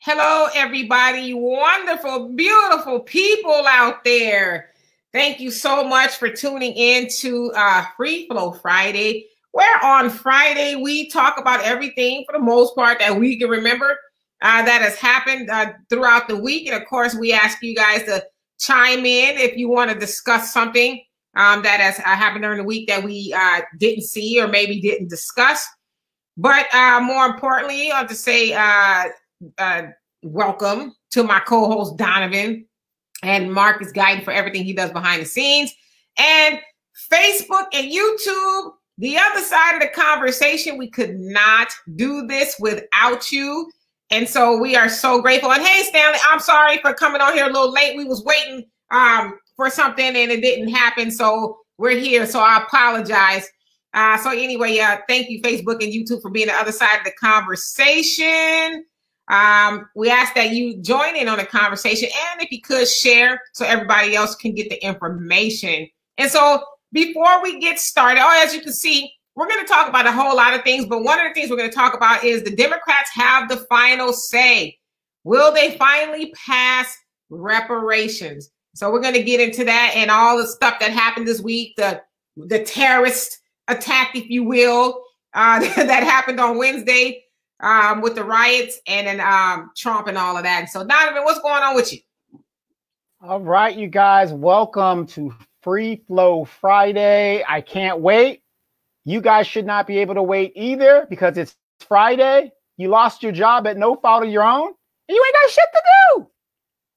Hello, everybody. Wonderful, beautiful people out there. Thank you so much for tuning in to Free Flow Friday, where on Friday we talk about everything for the most part that we can remember that has happened throughout the week. And of course, we ask you guys to chime in if you want to discuss something that has happened during the week that we didn't see or maybe didn't discuss. But more importantly, I want to say welcome to my co-host Donovan, and Mark is guiding for everything he does behind the scenes, and Facebook and YouTube, the other side of the conversation. We could not do this without you, and so we are so grateful. And hey, Stanley, I'm sorry for coming on here a little late. We was waiting for something and it didn't happen, so we're here. So I apologize. So anyway, thank you, Facebook and YouTube, for being the other side of the conversation. We ask that you join in on the conversation, and if you could share so everybody else can get the information. And so before we get started, as you can see, we're going to talk about a whole lot of things, but one of the things we're going to talk about is the Democrats have the final say. Will they finally pass reparations? So we're going to get into that and all the stuff that happened this week, the terrorist attack, if you will, that happened on Wednesday. With the riots and then Trump and all of that. So Donovan, what's going on with you? All right, you guys, welcome to Free Flow Friday. I can't wait. You guys should not be able to wait either, because it's Friday. You lost your job at no fault of your own, and you ain't got shit to do.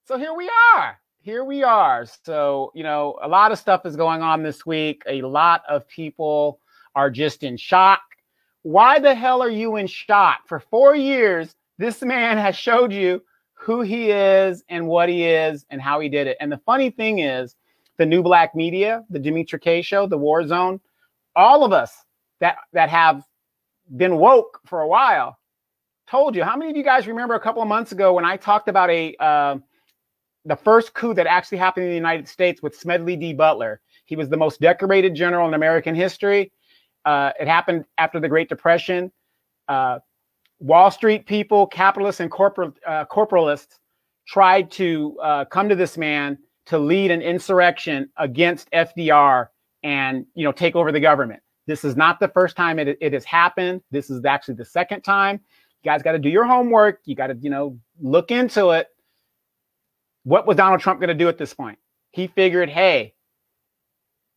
So here we are. Here we are. So, you know, a lot of stuff is going on this week. A lot of people are just in shock. Why the hell are you in shock? For 4 years, this man has showed you who he is and what he is and how he did it. And the funny thing is, the new black media, the Dimitri K show, the War Zone, all of us that have been woke for a while told you. How many of you guys remember a couple of months ago when I talked about the first coup that actually happened in the United States with Smedley D. Butler? He was the most decorated general in American history. It happened after the Great Depression. Wall Street people, capitalists, and corporalists tried to come to this man to lead an insurrection against FDR and, you know, take over the government. This is not the first time it has happened. This is actually the second time. You guys got to do your homework. You got to, you know, look into it. What was Donald Trump going to do at this point? He figured, hey,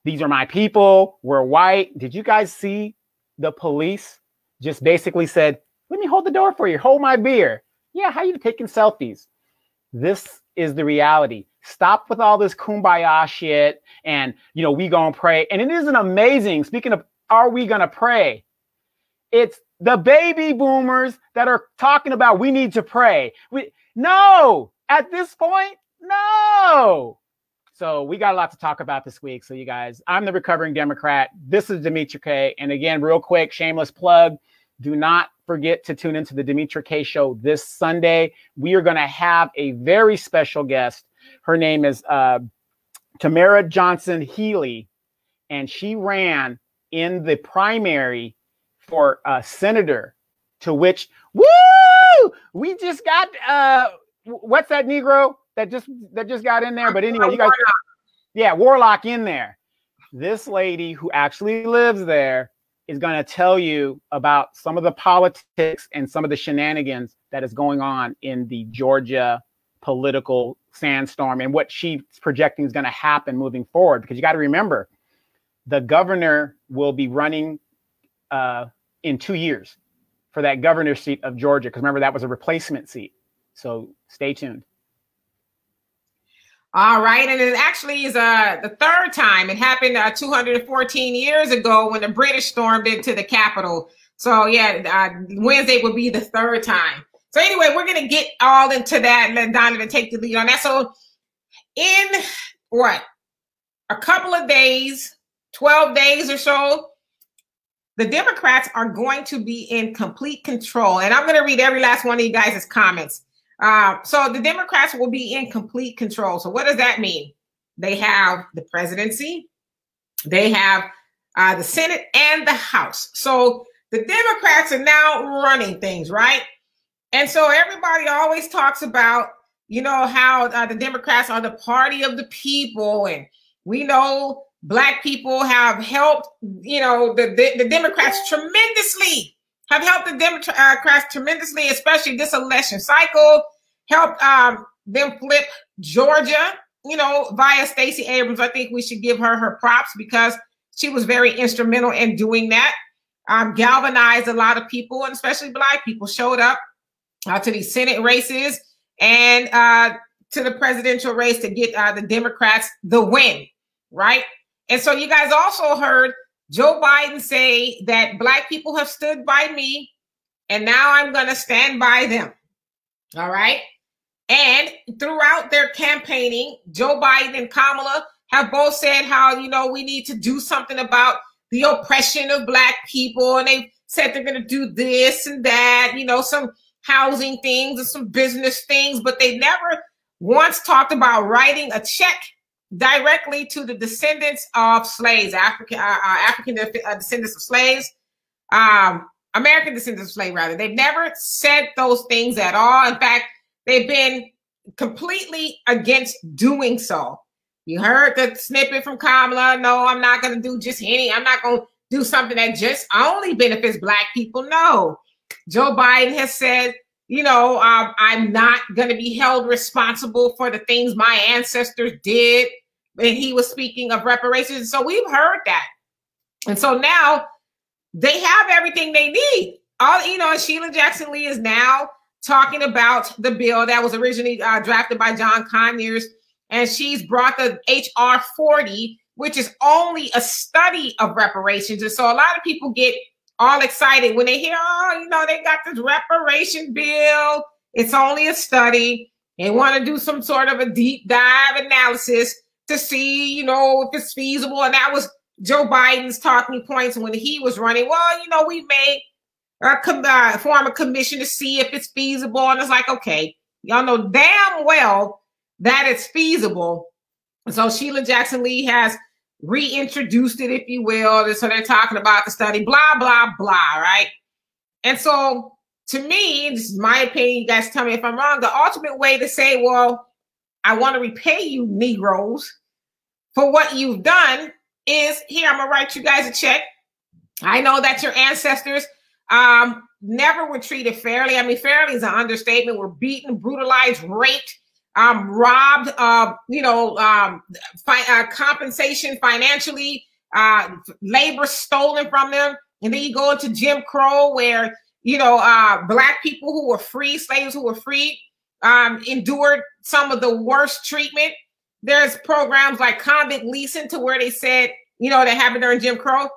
these are my people. We're white. Did you guys see the police just basically said, let me hold the door for you. Hold my beer. Yeah, how you taking selfies? This is the reality. Stop with all this kumbaya shit and, you know, we gonna pray. And it isn't amazing. Speaking of, are we gonna pray? It's the baby boomers that are talking about we need to pray. No, at this point, no. So we got a lot to talk about this week. So you guys, I'm the recovering Democrat. This is Dimitri K. And again, real quick, shameless plug. Do not forget to tune into the Dimitri K show this Sunday. We are going to have a very special guest. Her name is Tamara Johnson Healy, and she ran in the primary for senator, to which, woo, we just got, what's that Negro that just got in there? But anyway, you guys, yeah, Warlock in there. This lady who actually lives there is going to tell you about some of the politics and some of the shenanigans that is going on in the Georgia political sandstorm and what she's projecting is going to happen moving forward. Because you got to remember, the governor will be running in 2 years for that governor seat of Georgia. Because remember, that was a replacement seat. So stay tuned. All right. And it actually is the third time. It happened 214 years ago when the British stormed into the Capitol. So yeah, Wednesday will be the third time. So anyway, we're going to get all into that and let Donovan take the lead on that. So in what, a couple of days, 12 days or so, the Democrats are going to be in complete control. And I'm going to read every last one of you guys' comments. So the Democrats will be in complete control. So what does that mean? They have the presidency, they have the Senate and the House. So the Democrats are now running things, right? And so everybody always talks about, you know, how the Democrats are the party of the people. And we know Black people have helped, you know, the Democrats tremendously, have helped the Democrats tremendously, especially this election cycle, helped them flip Georgia, you know, via Stacey Abrams. I think we should give her props because she was very instrumental in doing that. Galvanized a lot of people, and especially Black people showed up to these Senate races and to the presidential race to get the Democrats the win, right? And so you guys also heard Joe Biden say that Black people have stood by me, and now I'm going to stand by them, all right? And throughout their campaigning, Joe Biden and Kamala have both said how, you know, we need to do something about the oppression of Black people, and they've said they're going to do this and that, you know, some housing things and some business things, but they never once talked about writing a check directly to the descendants of slaves, African descendants of slaves, American descendants of slaves, rather. They've never said those things at all. In fact, they've been completely against doing so. You heard the snippet from Kamala. No, I'm not going to do just I'm not going to do something that just only benefits Black people. No. Joe Biden has said, you know, I'm not going to be held responsible for the things my ancestors did. And he was speaking of reparations. So we've heard that. And so now they have everything they need. All, you know, Sheila Jackson Lee is now talking about the bill that was originally drafted by John Conyers. And she's brought the HR 40, which is only a study of reparations. And so a lot of people get all excited when they hear, oh, you know, they got this reparation bill. It's only a study. They want to do some sort of a deep dive analysis to see, you know, if it's feasible. And that was Joe Biden's talking points when he was running. Well, you know, we may form a commission to see if it's feasible. And it's like, okay, y'all know damn well that it's feasible. So Sheila Jackson Lee has reintroduced it, if you will. So they're talking about the study, blah, blah, blah, right? And so to me, this is my opinion, you guys tell me if I'm wrong, the ultimate way to say, well, I want to repay you Negroes for what you've done is, here, I'm going to write you guys a check. I know that your ancestors never were treated fairly. I mean, fairly is an understatement. We're beaten, brutalized, raped, robbed of, you know, compensation financially, labor stolen from them. And then you go into Jim Crow where, you know, Black people who were free, slaves who were free, endured some of the worst treatment. There's programs like convict leasing to where they said, you know, that happened during Jim Crow,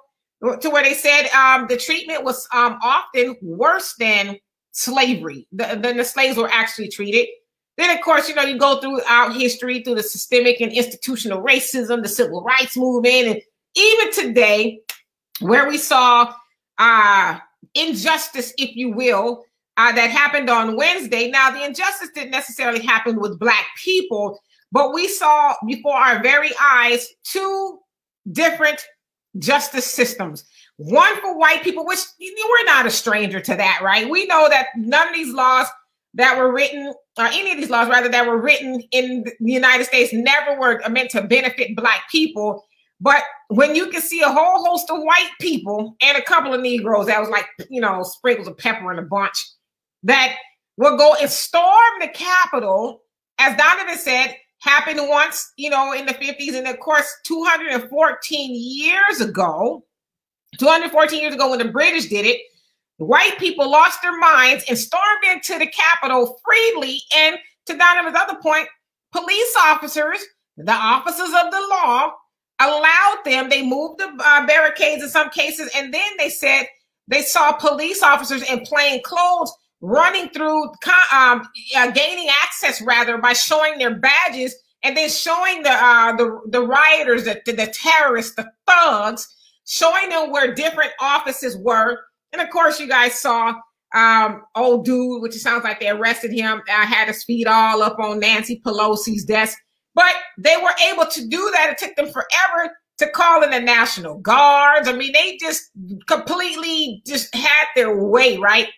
to where they said the treatment was often worse than slavery, than the slaves were actually treated. Then, of course, you know, you go throughout history through the systemic and institutional racism, the civil rights movement, and even today, where we saw injustice, if you will, that happened on Wednesday. Now, the injustice didn't necessarily happen with Black people, but we saw before our very eyes two different justice systems. One for white people, which we're not a stranger to that, right? We know that none of these laws that were written, or any of these laws rather, that were written in the United States never were meant to benefit Black people. But when you can see a whole host of white people and a couple of Negroes, that was like, you know, sprinkles of pepper in a bunch, that will go and storm the Capitol, as Donovan said, happened once, you know, in the 50s. And of course, 214 years ago when the British did it, white people lost their minds and stormed into the Capitol freely. And to Donovan's other point, police officers, the officers of the law, allowed them, they moved the barricades in some cases, and then they said they saw police officers in plain clothes running through, gaining access rather by showing their badges and then showing the rioters, the terrorists, the thugs, showing them where different offices were. And of course, you guys saw old dude, which sounds like they arrested him, had his feet all up on Nancy Pelosi's desk. But they were able to do that. It took them forever to call in the National Guards. I mean, they just completely just had their way, right?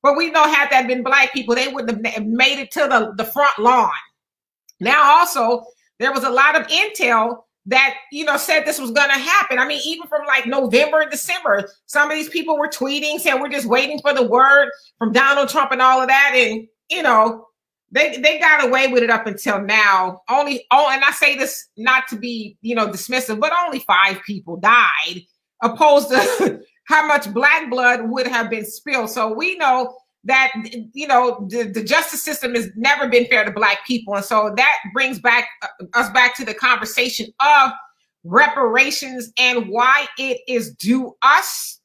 But we know had that been Black people, they wouldn't have made it to the front lawn. Now, also, there was a lot of intel that, you know, said this was going to happen. I mean, even from like November and December, some of these people were tweeting, saying we're just waiting for the word from Donald Trump and all of that. And, you know, they got away with it up until now. And I say this not to be, you know, dismissive, but only 5 people died, opposed to how much Black blood would have been spilled. So we know that, you know, the justice system has never been fair to Black people. And so that brings us back to the conversation of reparations and why it is due us.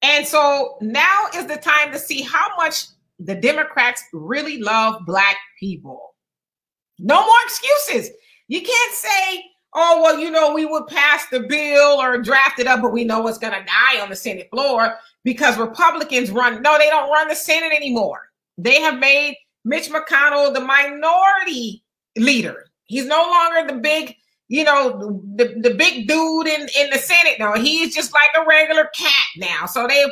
And so now is the time to see how much the Democrats really love Black people. No more excuses. You can't say, oh, well, you know, we would pass the bill or draft it up, but we know it's going to die on the Senate floor because Republicans run. No, they don't run the Senate anymore. They have made Mitch McConnell the minority leader. He's no longer the big, you know, the big dude in the Senate. No, he's just like a regular cat now. So they've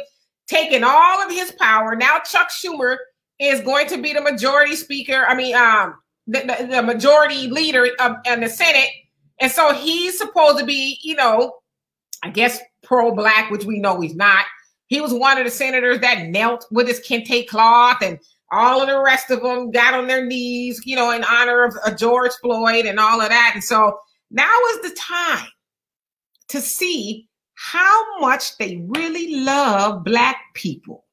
taken all of his power. Now Chuck Schumer is going to be the majority speaker. I mean, the majority leader in the Senate. And so he's supposed to be, you know, I guess pro-Black, which we know he's not. He was one of the senators that knelt with his kente cloth, and all of the rest of them got on their knees, you know, in honor of George Floyd and all of that. And so now is the time to see how much they really love Black people.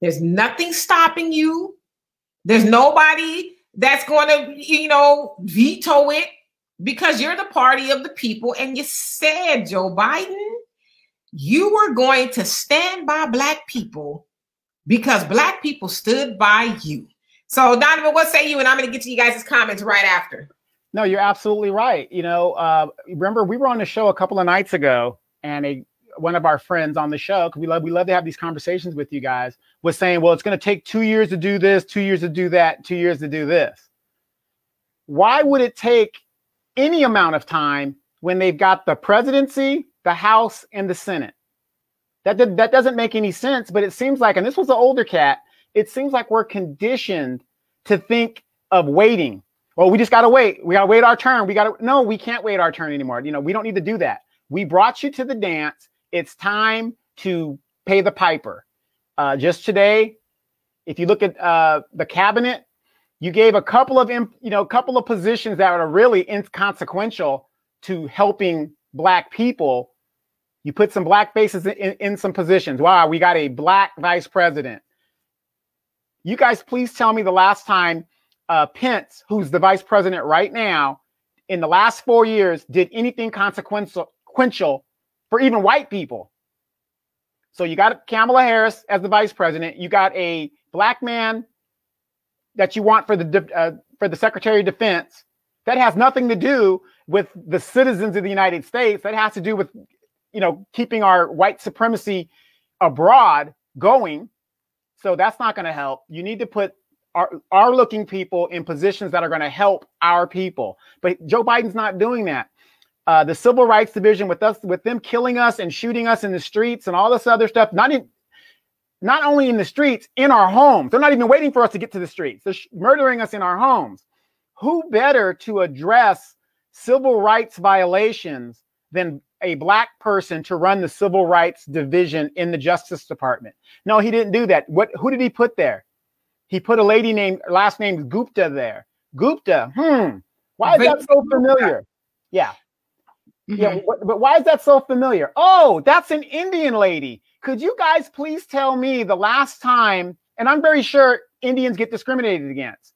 There's nothing stopping you. There's nobody that's going to, you know, veto it, because you're the party of the people. And you said, Joe Biden, you were going to stand by Black people because Black people stood by you. So Donovan, what say you? And I'm going to get to you guys' comments right after. No, you're absolutely right. You know, remember we were on the show a couple of nights ago, and one of our friends on the show, because we love to have these conversations with you guys, was saying, well, it's going to take 2 years to do this, 2 years to do that, 2 years to do this. Why would it take any amount of time when they've got the presidency, the House, and the Senate? That doesn't make any sense, but it seems like, and this was the older cat, it seems like we're conditioned to think of waiting. Well, we just got to wait. We got to wait our turn. No, we can't wait our turn anymore. You know, we don't need to do that. We brought you to the dance. It's time to pay the piper. Just today, if you look at the cabinet, you gave a couple of positions that are really inconsequential to helping Black people. You put some Black faces in some positions. Wow, we got a Black vice president. You guys, please tell me the last time Pence, who's the vice president right now, in the last 4 years, did anything consequential for even white people. So you got Kamala Harris as the vice president. You got a Black man that you want for the Secretary of Defense. That has nothing to do with the citizens of the United States. That has to do with, you know, keeping our white supremacy abroad going. So that's not going to help. You need to put our looking people in positions that are going to help our people. But Joe Biden's not doing that. The Civil Rights Division, with them killing us and shooting us in the streets and all this other stuff, not only in the streets, in our homes. They're not even waiting for us to get to the streets. They're murdering us in our homes. Who better to address civil rights violations than a Black person to run the Civil Rights Division in the Justice Department? No, he didn't do that. Who did he put there? He put a lady named, last name Gupta there. Gupta. Why is that so familiar? Yeah. Mm-hmm. Yeah, but why is that so familiar? Oh, that's an Indian lady. Could you guys please tell me the last time, and I'm very sure Indians get discriminated against,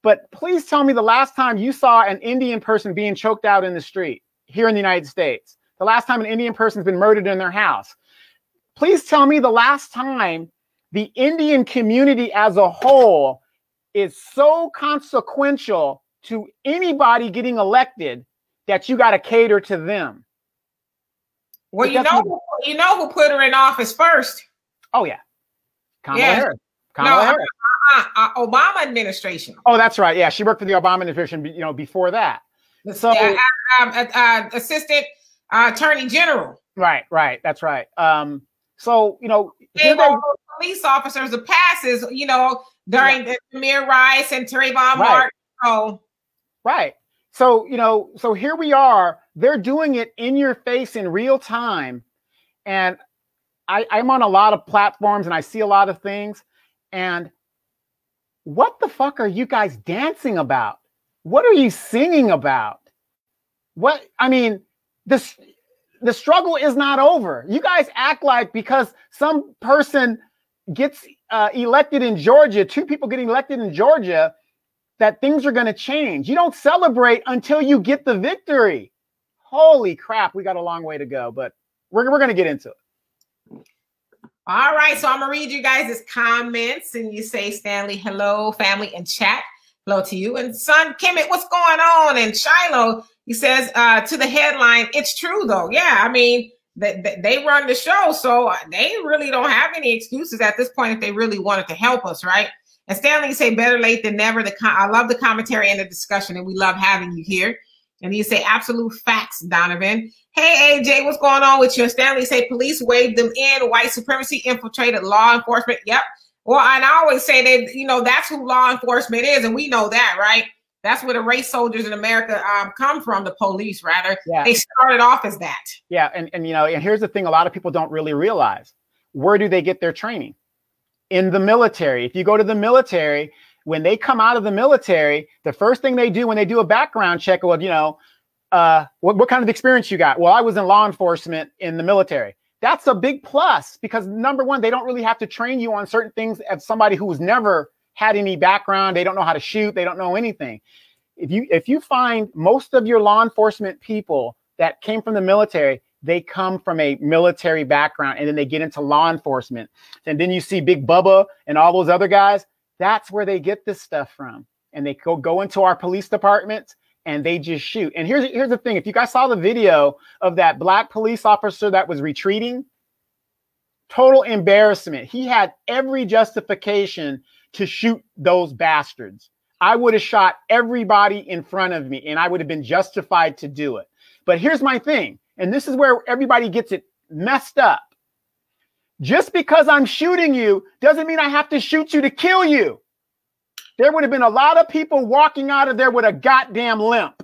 but please tell me the last time you saw an Indian person being choked out in the street here in the United States. The last time an Indian person's been murdered in their house. Please tell me the last time the Indian community as a whole is so consequential to anybody getting elected that you got to cater to them. Well, you know who put her in office first? Oh yeah, Kamala Harris. Obama administration. Oh, that's right. Yeah, she worked for the Obama administration. You know, before that. So assistant attorney general. Right. That's right. So you know, police officers the passes, you know, during the Tamir Rice and Trayvon Martin. Oh, right. So, you know, so here we are. They're doing it in your face in real time. And I'm on a lot of platforms and I see a lot of things. And what the fuck are you guys dancing about? What are you singing about? What, I mean, the struggle is not over. You guys act like because some person gets elected in Georgia, 2 people getting elected in Georgia, that things are going to change. You don't celebrate until you get the victory. Holy crap, we got a long way to go, but we're going to get into it. All right, so I'm going to read you guys' comments, and you say, Stanley, hello, family and chat. Hello to you. And son, Kemet, what's going on? And Shiloh, he says to the headline, it's true, though. Yeah, I mean, they run the show, so they really don't have any excuses at this point if they really wanted to help us, right? And Stanley, you say better late than never. I love the commentary and the discussion, and we love having you here. And you say absolute facts, Donovan. Hey, AJ, what's going on with you? And Stanley say police waved them in. White supremacy infiltrated law enforcement. Yep. Well, and I always say that, you know, that's who law enforcement is. And we know that, right? That's where the race soldiers in America come from, the police, rather. Yeah. They started off as that. Yeah. And, you know, and here's the thing a lot of people don't really realize. Where do they get their training? In the military. If you go to the military, when they come out of the military, the first thing they do when they do a background check, well, you know, what kind of experience you got? Well, I was in law enforcement in the military. That's a big plus because number one, they don't really have to train you on certain things as somebody who's never had any background. They don't know how to shoot. They don't know anything. If you find most of your law enforcement people that came from the military, they come from a military background and then they get into law enforcement. And then you see Big Bubba and all those other guys. That's where they get this stuff from. And they go into our police departments and they just shoot. And here's the thing. If you guys saw the video of that black police officer that was retreating, total embarrassment. He had every justification to shoot those bastards. I would have shot everybody in front of me and I would have been justified to do it. But here's my thing. And this is where everybody gets it messed up. Just because I'm shooting you doesn't mean I have to shoot you to kill you. There would have been a lot of people walking out of there with a goddamn limp.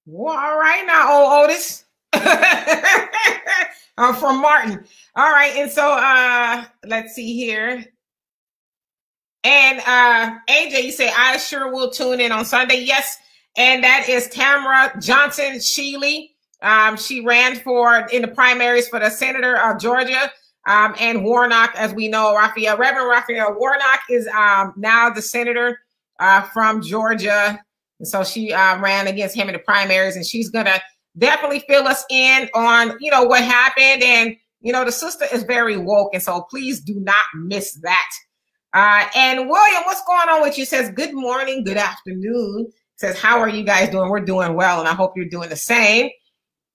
Well, all right now, old Otis. From Martin. All right. And so let's see here. And AJ, you say, I sure will tune in on Sunday. Yes. And that is Tamara Johnson Shealy. She ran in the primaries for the senator of Georgia. And Warnock, as we know, Reverend Raphael Warnock is now the senator from Georgia. And so she ran against him in the primaries, and she's going to definitely fill us in on, you know, what happened. And, you know, the sister is very woke. And so please do not miss that. And William, what's going on with you? Says, good morning, good afternoon. Says, how are you guys doing? We're doing well, and I hope you're doing the same.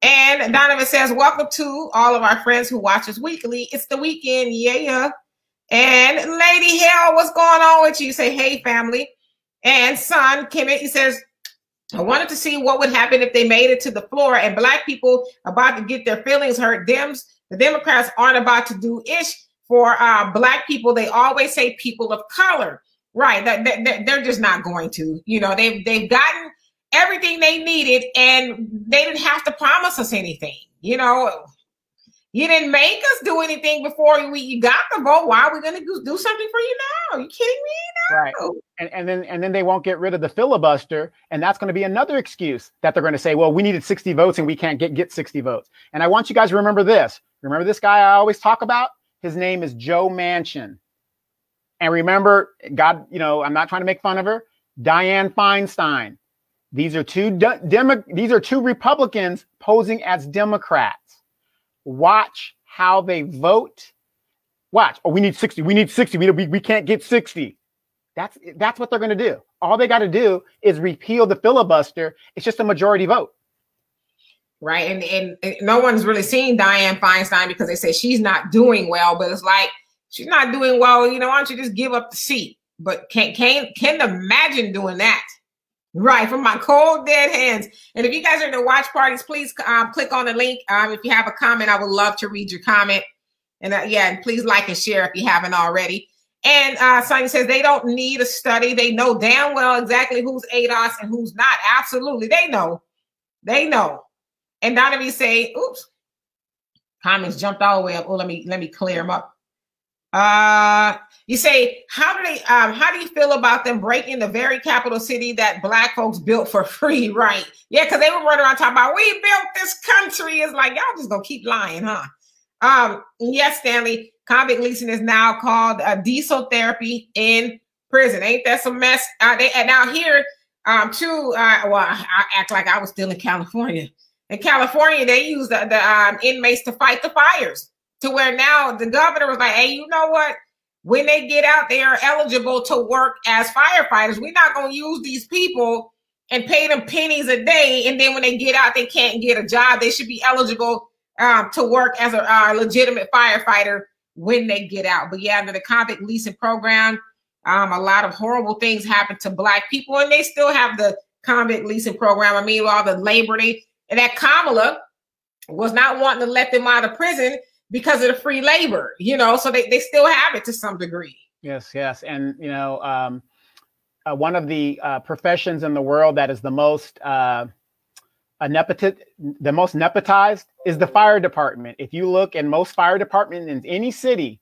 And Donovan says, welcome to all of our friends who watch us weekly. It's the weekend, yeah. And Lady Hell, what's going on with you? Say, hey, family. And son, Kemet, he says, I wanted to see what would happen if they made it to the floor and black people about to get their feelings hurt. The Democrats aren't about to do ish for black people. They always say people of color. Right. They're just not going to. You know, they've gotten everything they needed and they didn't have to promise us anything. You know, you didn't make us do anything before you got the vote. Why are we going to do something for you now? Are you kidding me? No. Right. And then they won't get rid of the filibuster. And that's going to be another excuse that they're going to say, well, we needed 60 votes and we can't get 60 votes. And I want you guys to remember this. Remember this guy I always talk about? His name is Joe Manchin. And remember, God, you know, I'm not trying to make fun of her. Dianne Feinstein. These are two Republicans posing as Democrats. Watch how they vote. Watch. Oh, we need 60. We need 60. We can't get 60. That's what they're going to do. All they got to do is repeal the filibuster. It's just a majority vote. Right. And no one's really seen Dianne Feinstein because they say she's not doing well. But it's like, she's not doing well. You know, why don't you just give up the seat? But can't imagine doing that. Right, from my cold dead hands. And if you guys are in the watch parties, please click on the link. If you have a comment, I would love to read your comment. And yeah, please like and share if you haven't already. And Sonia says they don't need a study. They know damn well exactly who's ADOS and who's not. Absolutely. They know. They know. And Donovan say, oops, comments jumped all the way up. Oh, let me clear them up. You say, how do you feel about them breaking the very capital city that Black folks built for free? Right. Yeah, because they were running around talking about, we built this country. It's like, y'all just gonna keep lying, huh? Yes, Stanley, convict leasing is now called diesel therapy in prison. Ain't that some mess? And now here, too, well, I act like I was still in California. In California, they use the inmates to fight the fires, to where now the governor was like, hey, you know what? When they get out, they are eligible to work as firefighters. We're not going to use these people and pay them pennies a day. And then when they get out, they can't get a job. They should be eligible to work as a legitimate firefighter when they get out. But yeah, under the convict leasing program, a lot of horrible things happen to Black people, and they still have the convict leasing program. I mean, all the labor, and that Kamala was not wanting to let them out of prison because of the free labor, you know, so they still have it to some degree. Yes, yes. And, you know, one of the professions in the world that is the most nepotized is the fire department. If you look in most fire departments in any city,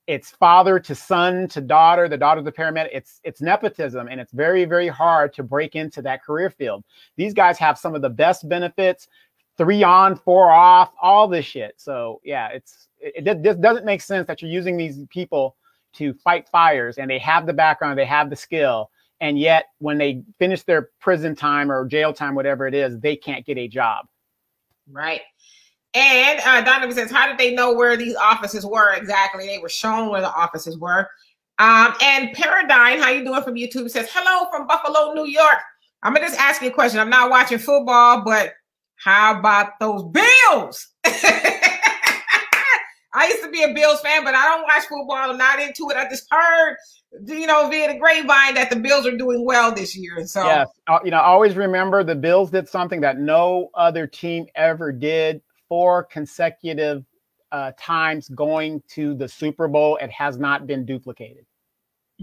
it's father to son to daughter, the daughter of the paramedic. It's nepotism, and it's very, very hard to break into that career field. These guys have some of the best benefits, 3 on, 4 off, all this shit. So yeah, it doesn't make sense that you're using these people to fight fires, and they have the background, they have the skill, and yet when they finish their prison time or jail time, whatever it is, they can't get a job. Right. And Donovan says, how did they know where these offices were exactly? They were shown where the offices were. And Paradigm, how you doing from YouTube, says, hello from Buffalo, New York. I'm going to just ask you a question. I'm not watching football, but how about those Bills? I used to be a Bills fan, but I don't watch football. I'm not into it. I just heard, you know, via the grapevine that the Bills are doing well this year. And so, yes, you know, always remember the Bills did something that no other team ever did. 4 consecutive times going to the Super Bowl. It has not been duplicated.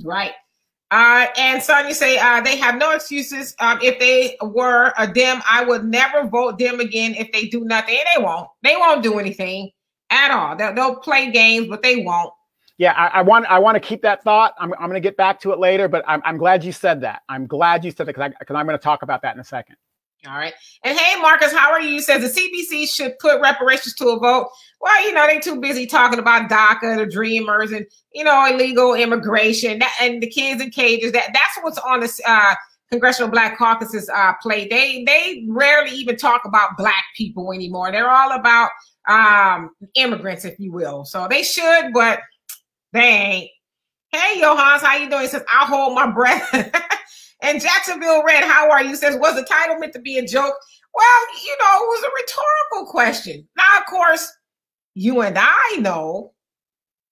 Right. And Sonia say they have no excuses. If they were a Dem, I would never vote Dem again if they do nothing. And they won't. They won't do anything at all. They'll play games, but they won't. Yeah, I want to keep that thought. I'm going to get back to it later, but I'm glad you said that. I'm glad you said that because I'm going to talk about that in a second. All right. And hey, Marcus, how are you? He says the CBC should put reparations to a vote. Well, you know, they're too busy talking about DACA, the Dreamers, and, you know, illegal immigration and the kids in cages. That's what's on the Congressional Black Caucus's plate. They rarely even talk about Black people anymore. They're all about immigrants, if you will. So they should, but they ain't. Hey, Johans, how you doing? He says, I'll hold my breath. And Jacksonville Red, how are you? Says, was the title meant to be a joke? Well, you know, it was a rhetorical question. Now, of course, you and I know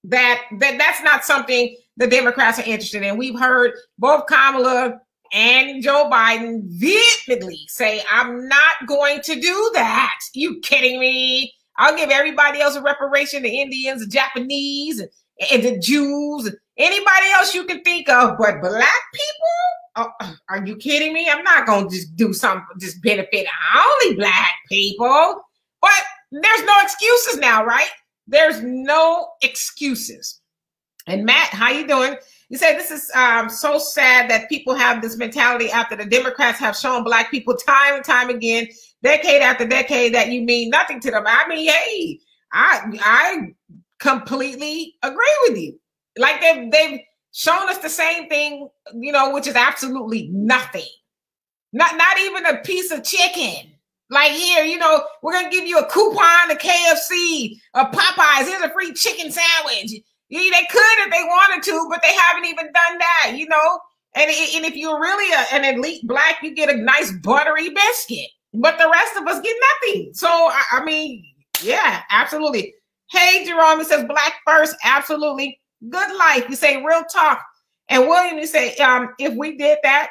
that that's not something the Democrats are interested in. We've heard both Kamala and Joe Biden vehemently say, I'm not going to do that. You kidding me? I'll give everybody else a reparation, the Indians, the Japanese, and the Jews, anybody else you can think of, but Black people? Oh, are you kidding me? I'm not going to just do something, just benefit only Black people. But there's no excuses now, right? There's no excuses. And Matt, how you doing? You say this is so sad that people have this mentality after the Democrats have shown Black people time and time again, decade after decade, that you mean nothing to them. I mean, hey, I completely agree with you. Like they've shown us the same thing, you know, which is absolutely nothing. Not even a piece of chicken. Like here, you know, we're going to give you a coupon to KFC, a Popeyes, here's a free chicken sandwich. Yeah, they could if they wanted to, but they haven't even done that, you know. And if you're really an elite Black, you get a nice buttery biscuit. But the rest of us get nothing. So, I mean, yeah, absolutely. Hey, Jerome, it says Black first. Absolutely. Good life. You say real talk. And William, you say, if we did that,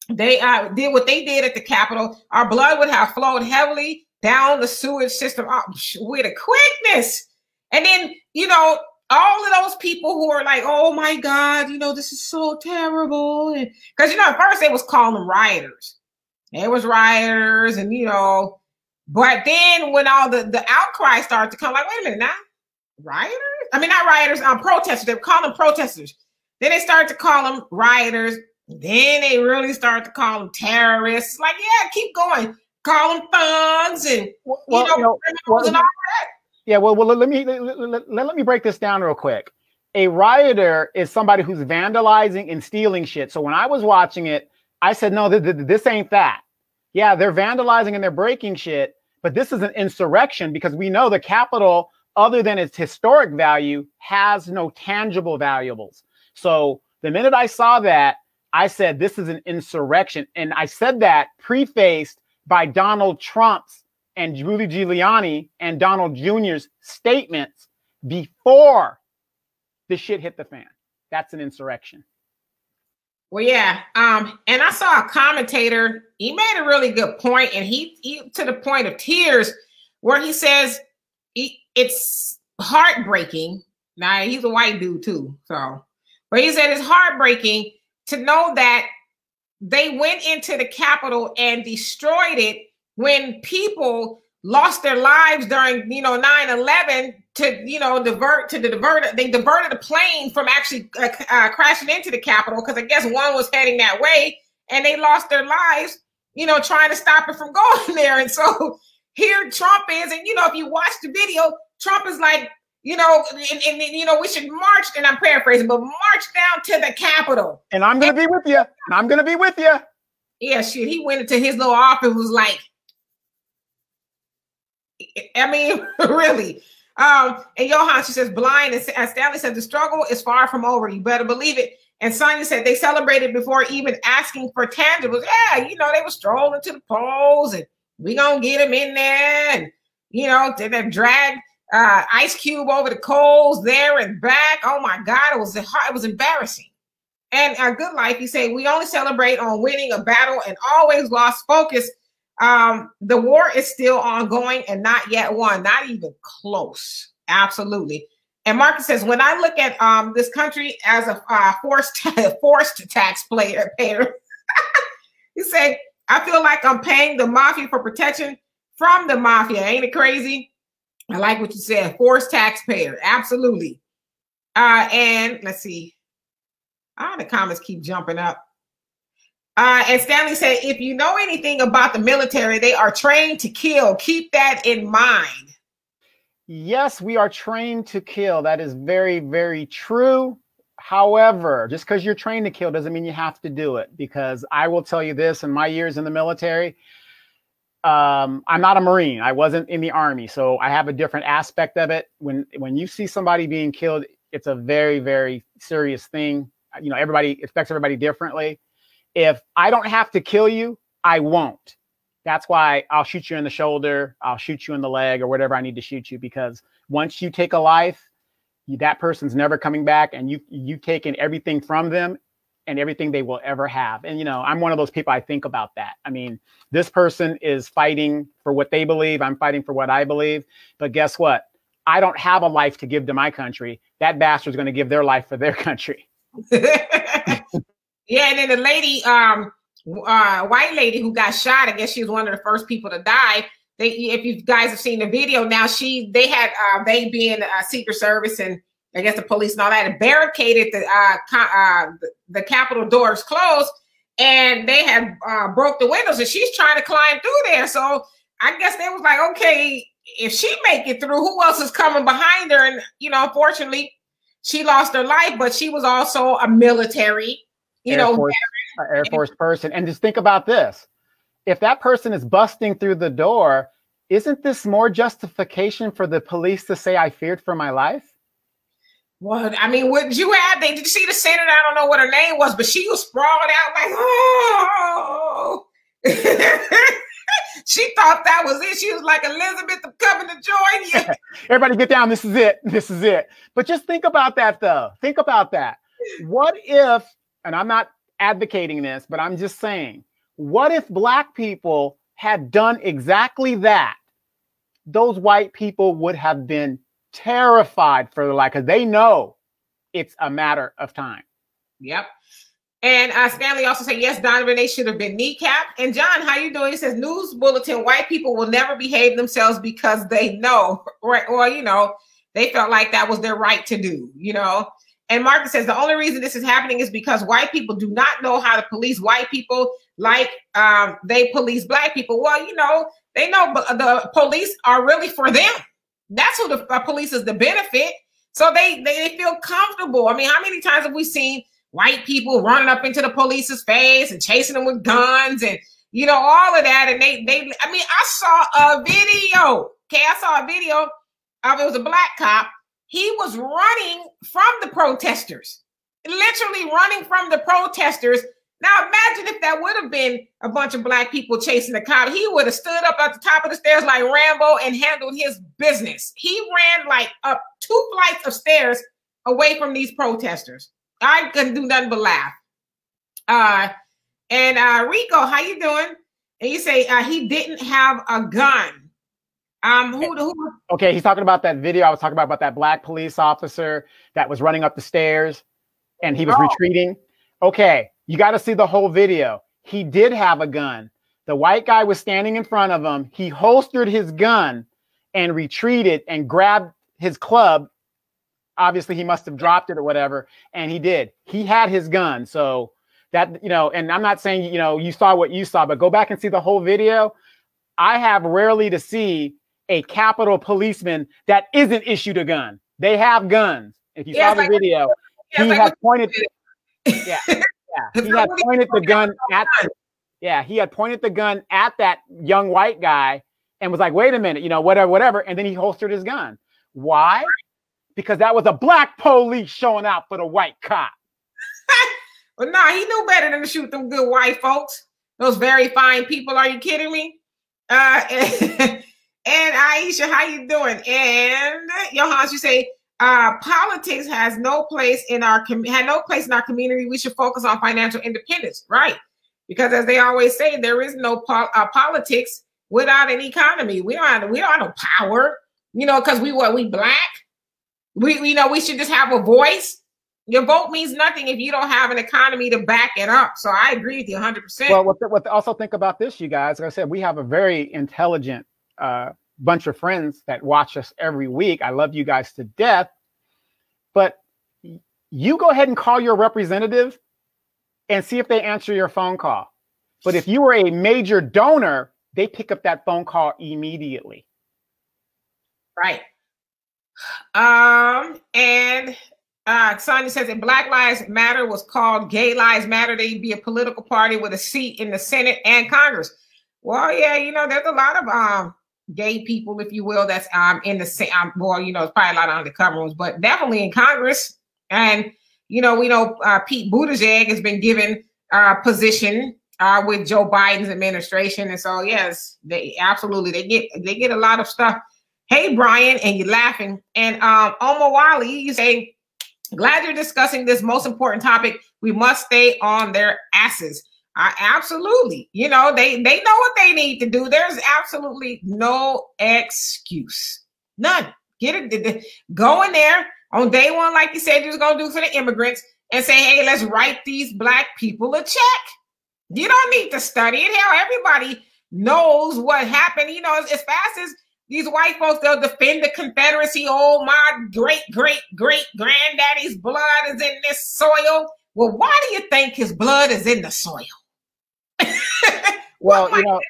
they did what they did at the Capitol, our blood would have flowed heavily down the sewage system with a quickness. And then, you know, all of those people who are like, oh my God, you know, this is so terrible. And because, you know, at first they was calling them rioters. It was rioters, and you know, but then when all the outcry started to come, like, wait a minute, now rioters? I mean, not rioters, protesters. They were calling them protesters. Then they started to call them rioters. Then they really started to call them terrorists. Like, yeah, keep going. Call them thugs and criminals and all that. Yeah, well, let me break this down real quick. A rioter is somebody who's vandalizing and stealing shit. So when I was watching it, I said, no, this ain't that. Yeah, they're vandalizing and they're breaking shit, but this is an insurrection because we know the Capitol, other than its historic value, has no tangible valuables. So the minute I saw that, I said, this is an insurrection. And I said that prefaced by Donald Trump's and Rudy Giuliani and Donald Jr.'s statements before the shit hit the fan. That's an insurrection. Well, yeah. And I saw a commentator, he made a really good point, and he to the point of tears, where he says it's heartbreaking. Now, he's a white dude too, so, but he said it's heartbreaking to know that they went into the Capitol and destroyed it when people lost their lives during, you know, 9/11 to, you know, they diverted a plane from actually crashing into the Capitol, because I guess one was heading that way, and they lost their lives, you know, trying to stop it from going there. And so here Trump is, and, you know, if you watch the video, Trump is like, you know, and you know, we should march, and I'm paraphrasing, but march down to the Capitol. And I'm going to be with you. And I'm going to be with you. Yeah, shit. He went into his little office, was like, I mean, really. And Johan, she says, blind, and Stanley said, the struggle is far from over. You better believe it. And Sonia said they celebrated before even asking for tangibles. Yeah, you know, they were strolling to the polls, and we gonna get them in there. And, you know, they dragged Ice Cube over the coals there and back. Oh my God, it was embarrassing. And Good Life, he said, we only celebrate on winning a battle and always lost focus. The war is still ongoing and not yet won, not even close. Absolutely. And Marcus says, when I look at this country as a forced taxpayer, he said, I feel like I'm paying the mafia for protection from the mafia. Ain't it crazy? I like what you said, forced taxpayer. Absolutely. And let's see. The comments keep jumping up. And Stanley said, if you know anything about the military, they are trained to kill. Keep that in mind. Yes, we are trained to kill. That is very, very true. However, just because you're trained to kill doesn't mean you have to do it. Because I will tell you this, in my years in the military, I'm not a Marine. I wasn't in the Army. So I have a different aspect of it. When you see somebody being killed, it's a very, very serious thing. You know, it affects everybody differently. If I don't have to kill you, I won't. That's why I'll shoot you in the shoulder. I'll shoot you in the leg or whatever I need to shoot you, because once you take a life, that person's never coming back, and you've taken everything from them and everything they will ever have. And, you know, I'm one of those people, I think about that. I mean, this person is fighting for what they believe. I'm fighting for what I believe. But guess what? I don't have a life to give to my country. That bastard's going to give their life for their country. Yeah, and then the lady, white lady who got shot, I guess she was one of the first people to die. If you guys have seen the video, now they being Secret Service and I guess the police and all that, and barricaded the Capitol doors closed, and they had broke the windows, and she's trying to climb through there. So I guess they was like, okay, if she make it through, who else is coming behind her? And, you know, unfortunately, she lost her life, but she was also a military, Air Force person. And just think about this. If that person is busting through the door, isn't this more justification for the police to say I feared for my life? Well, I mean, did you see the senator? I don't know what her name was, but she was sprawled out like, oh. She thought that was it. She was like Elizabeth coming to join you. Everybody get down. This is it. This is it. But just think about that, though. Think about that. What if, and I'm not advocating this, but I'm just saying, what if Black people had done exactly that? Those white people would have been terrified for their life because they know it's a matter of time. Yep. And Stanley also said, yes, Donovan, they should have been kneecapped. And John, how you doing? He says, news bulletin, white people will never behave themselves because they know, or, you know, they felt like that was their right to do, you know. And Marcus says, the only reason this is happening is because white people do not know how to police white people like they police black people. Well, you know, they know the police are really for them. That's who the police is the benefit. So they feel comfortable. I mean, how many times have we seen white people running up into the police's face and chasing them with guns and, you know, all of that. And I mean, I saw a video. Okay, I saw a video of, it was a black cop. He was running from the protesters, literally running from the protesters. Now, imagine if that would have been a bunch of black people chasing the cop. He would have stood up at the top of the stairs like Rambo and handled his business. He ran like up 2 flights of stairs away from these protesters. I couldn't do nothing but laugh. Rico, how you doing? And you say he didn't have a gun. Who? Okay, he's talking about that video I was talking about that black police officer that was running up the stairs and he was retreating. Okay, you got to see the whole video. He did have a gun. The white guy was standing in front of him. He holstered his gun and retreated and grabbed his club. Obviously, he must have dropped it or whatever, and he did. He had his gun. So that, you know, and I'm not saying, you know, you saw what you saw, but go back and see the whole video. I have rarely to see a Capitol policeman that isn't issued a gun. They have guns. If you saw the video, he had pointed. He had pointed the gun at. He had pointed the gun at that young white guy and was like, "Wait a minute, you know, whatever," and then he holstered his gun. Why? Because that was a black police showing out for the white cop. Well, nah, he knew better than to shoot them good white folks. Those very fine people. Are you kidding me? And Aisha, how you doing? And Johannes, you say politics has no place in our community. We should focus on financial independence, right? Because as they always say, there is no politics without an economy. We don't have no power, you know, because we black. We know we should just have a voice. Your vote means nothing if you don't have an economy to back it up. So I agree with you 100%. Well, also think about this, you guys. Like I said, we have a very intelligent bunch of friends that watch us every week. I love you guys to death. But you go ahead and call your representative and see if they answer your phone call. But if you were a major donor, they pick up that phone call immediately. Right. Sonia says that Black Lives Matter was called Gay Lives Matter, they'd be a political party with a seat in the Senate and Congress. Well, yeah, you know, there's a lot of gay people, if you will, that's in the same. Well, you know, it's probably a lot of undercover ones, but definitely in Congress. And you know, we know Pete Buttigieg has been given a position with Joe Biden's administration, and so yes, they get a lot of stuff. Hey, Brian, and you're laughing. And Omar Wally, you say, glad you're discussing this most important topic. We must stay on their asses. Absolutely. You know, they know what they need to do. There's absolutely no excuse. None. Get it. Go in there on day one, like you said you was going to do for the immigrants, and say, hey, let's write these black people a check. You don't need to study it. Hell, everybody knows what happened. You know, as fast as these white folks, they'll defend the Confederacy. Oh, my great-great-great-granddaddy's blood is in this soil. Well, why do you think his blood is in the soil? Well, you know,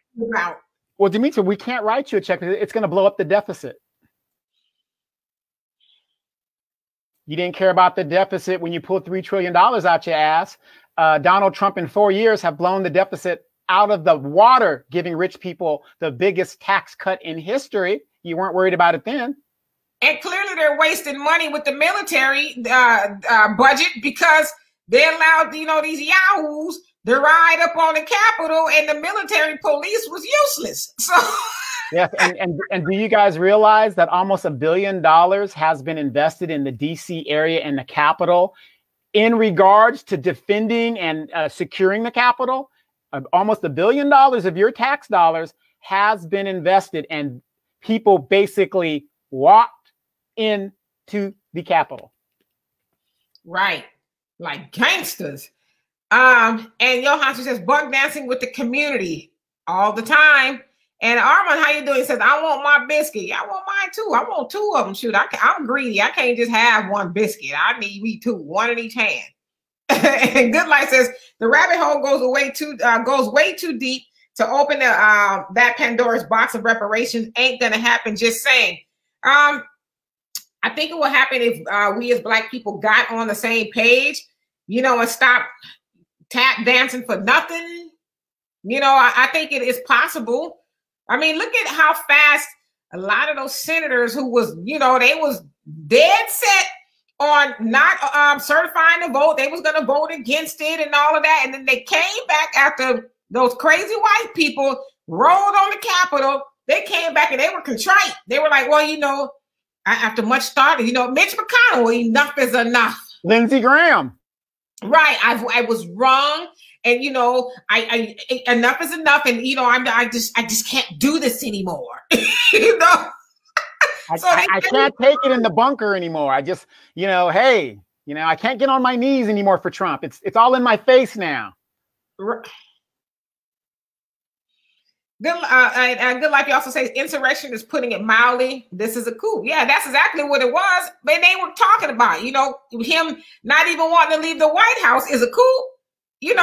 well, Dimitri, we can't write you a check. It's going to blow up the deficit. You didn't care about the deficit when you pulled $3 trillion out your ass. Donald Trump in 4 years have blown the deficit out of the water, giving rich people the biggest tax cut in history. You weren't worried about it then. And clearly they're wasting money with the military budget because they allowed, you know, these yahoos to ride up on the Capitol and the military police was useless. So yes, and do you guys realize that almost $1 billion has been invested in the DC area and the Capitol in regards to defending and securing the Capitol? Almost $1 billion of your tax dollars has been invested, and people basically walked into the Capitol. Right. Like gangsters. And Johansson says, bug dancing with the community all the time. And Armand, how you doing? He says, I want my biscuit. Yeah, I want mine too. I want two of them. Shoot, I'm greedy. I can't just have one biscuit. I need me two, one in each hand. And Good Life says, the rabbit hole goes way too deep to open that Pandora's box of reparations. Ain't gonna happen. Just saying. I think it will happen if we as Black people got on the same page, and stop tap dancing for nothing. I think it is possible. I mean, look at how fast a lot of those senators who was, they was dead set on not certifying the vote. They was going to vote against it and all of that. And then they came back after those crazy white people rolled on the Capitol. They came back and they were contrite. They were like, well, after much thought, Mitch McConnell, enough is enough. Lindsey Graham. Right. I was wrong. And, I enough is enough. And, I just can't do this anymore. So I can't take it in the bunker anymore. I just, hey, I can't get on my knees anymore for Trump. It's all in my face now. Good Life, you also say insurrection is putting it mildly. This is a coup. Yeah, that's exactly what it was. But they were talking about, him not even wanting to leave the White House is a coup. Him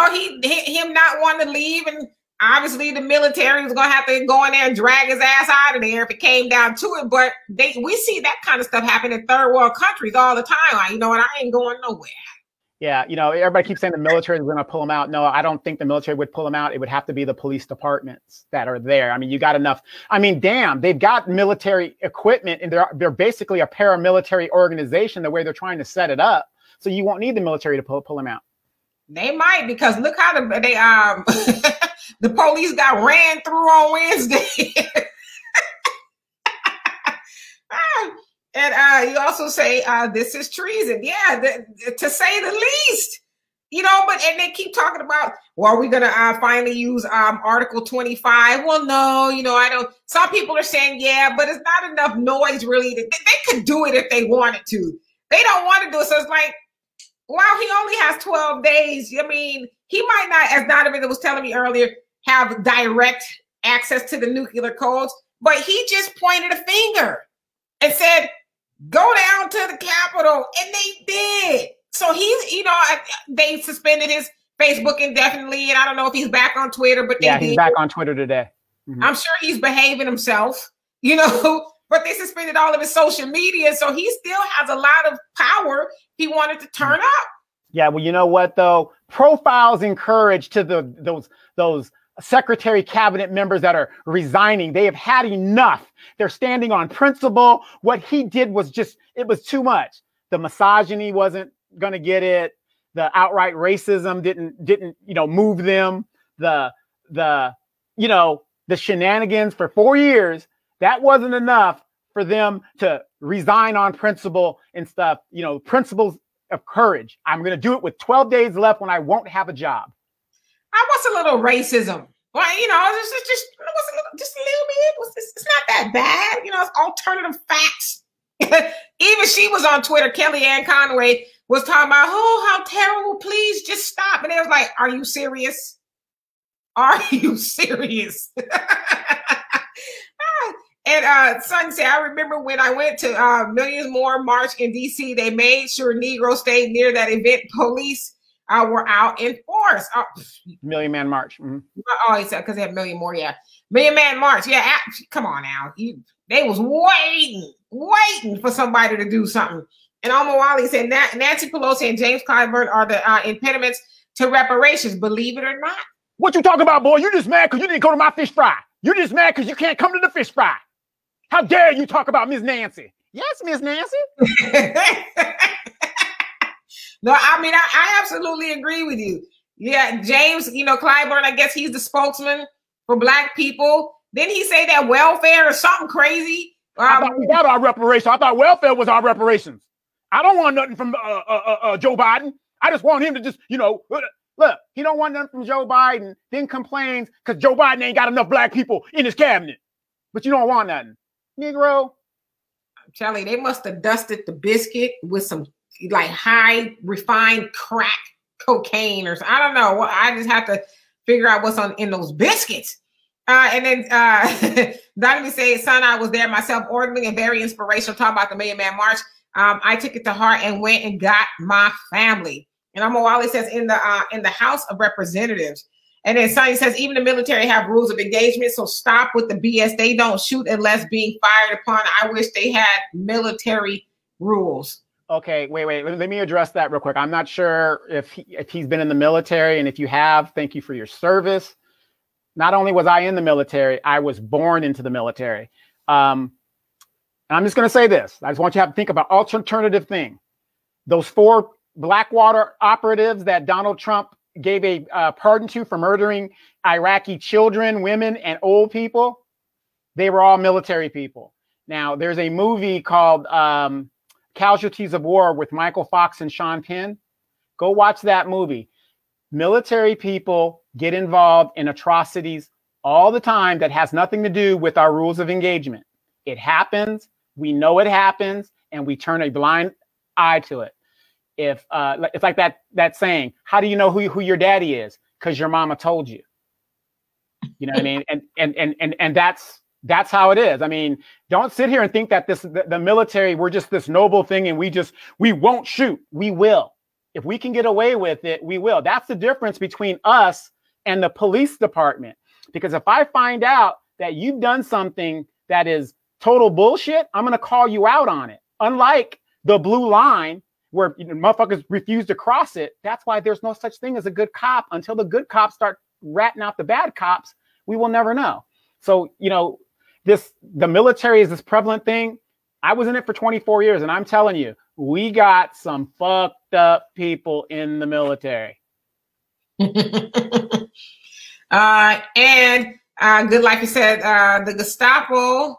not wanting to leave, and obviously the military was gonna have to go in there and drag his ass out of there if it came down to it. But we see that kind of stuff happen in third world countries all the time. And I ain't going nowhere. Yeah, everybody keeps saying the military is going to pull them out. No, I don't think the military would pull them out. It would have to be the police departments that are there. I mean, you got enough. I mean, damn, they've got military equipment, and they're basically a paramilitary organization the way they're trying to set it up. So you won't need the military to pull them out. They might, because look how the police got ran through on Wednesday. And you also say this is treason. Yeah, to say the least. And they keep talking about, well, are we going to finally use Article 25? Well, no, I don't. Some people are saying, yeah, but it's not enough noise, really. They could do it if they wanted to. They don't want to do it. So it's like, wow, he only has 12 days. I mean, he might not, as Donovan was telling me earlier, have direct access to the nuclear codes, but he just pointed a finger and said, go down to the Capitol. And they did. So he's, they suspended his Facebook indefinitely. And I don't know if he's back on Twitter, but he's back on Twitter today. Mm-hmm. I'm sure he's behaving himself, but they suspended all of his social media. So he still has a lot of power. He wanted to turn up. Yeah. Well, you know what, though? Profiles encourage to those secretary cabinet members that are resigning. They have had enough. They're standing on principle. What he did was it was too much. The misogyny wasn't going to get it. The outright racism didn't move them. The shenanigans for 4 years, that wasn't enough for them to resign on principle and stuff. Principles of courage. I'm going to do it with 12 days left when I won't have a job. What's a little racism? Well, just a little bit. It's not that bad. It's alternative facts. Even she was on Twitter. Kellyanne Conway was talking about, oh, how terrible. Please just stop. And they was like, are you serious? Are you serious? And Son said, I remember when I went to Millions More March in D.C., they made sure Negroes stayed near that event. Police were out in force. Million Man March. Mm-hmm. Oh, he said because they had Million More. Yeah, Million Man March. Yeah, come on now. They was waiting for somebody to do something. And Alma Wally said Nancy Pelosi and James Clyburn are the impediments to reparations. Believe it or not. What you talking about, boy? You just mad because you didn't go to my fish fry. You just mad because you can't come to the fish fry. How dare you talk about Miss Nancy? Yes, Miss Nancy. No, I mean, I absolutely agree with you. Yeah, James, Clyburn, I guess he's the spokesman for Black people. Didn't he say that welfare or something crazy? I thought we got our reparations. I thought welfare was our reparations. I don't want nothing from Joe Biden. I just want him to just, look, he don't want nothing from Joe Biden, then complains because Joe Biden ain't got enough Black people in his cabinet. But you don't want nothing. Negro. Charlie, they must have dusted the biscuit with some like high refined crack cocaine or something. I don't know. Well, I just have to figure out what's in those biscuits. And then Donovan says, son, I was there myself, orderly and very inspirational, talking about the Million Man March. I took it to heart and went and got my family. And Omawale says in the House of Representatives. And then Sonny says, even the military have rules of engagement, so stop with the BS. They don't shoot unless being fired upon. I wish they had military rules. Okay, wait. Let me address that real quick. I'm not sure if he's been in the military, and if you have, thank you for your service. Not only was I in the military, I was born into the military. And I'm just going to say this. I just want you to have to think about alternative thing. Those 4 Blackwater operatives that Donald Trump gave a pardon to for murdering Iraqi children, women, and old people, they were all military people. Now, there's a movie called Casualties of War with Michael Fox and Sean Penn. Go watch that movie. Military people get involved in atrocities all the time that has nothing to do with our rules of engagement. It happens, we know it happens, and we turn a blind eye to it. If it's like that saying, how do you know who your daddy is? Because your mama told you. You know what I mean? And that's how it is. I mean, don't sit here and think that the military, we're just this noble thing and we won't shoot. We will. If we can get away with it, we will. That's the difference between us and the police department. Because if I find out that you've done something that is total bullshit, I'm going to call you out on it. Unlike the blue line, where motherfuckers refuse to cross it. That's why there's no such thing as a good cop. Until the good cops start ratting out the bad cops, we will never know. So, the military is this prevalent thing. I was in it for 24 years, and I'm telling you, we got some fucked up people in the military. And good, like you said, the Gestapo,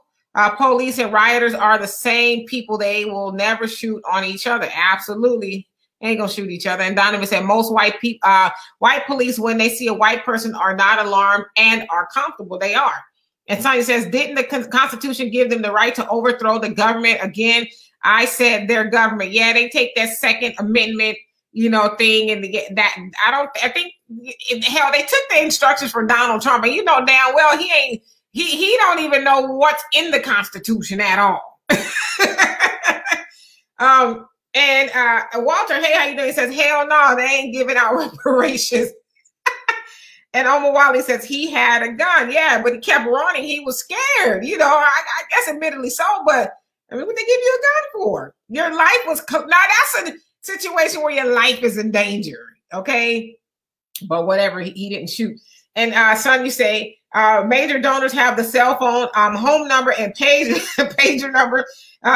police and rioters are the same people. They will never shoot on each other. Absolutely. Ain't gonna shoot each other. And Donovan said most white police, when they see a white person, are not alarmed and are comfortable. They are. And Sonia says, didn't the Constitution give them the right to overthrow the government? Again, I said their government. Yeah, they take that Second Amendment, thing, and I think hell, they took the instructions from Donald Trump, and damn well he don't even know what's in the Constitution at all. And Walter, hey, how you doing? He says, hell no, they ain't giving out reparations. And Omawale says he had a gun. Yeah, but he kept running. He was scared. I guess admittedly so, but I mean, what they give you a gun for? Your life was, now that's a situation where your life is in danger, okay? But whatever, he didn't shoot. And son, you say, major donors have the cell phone, home number and pager number.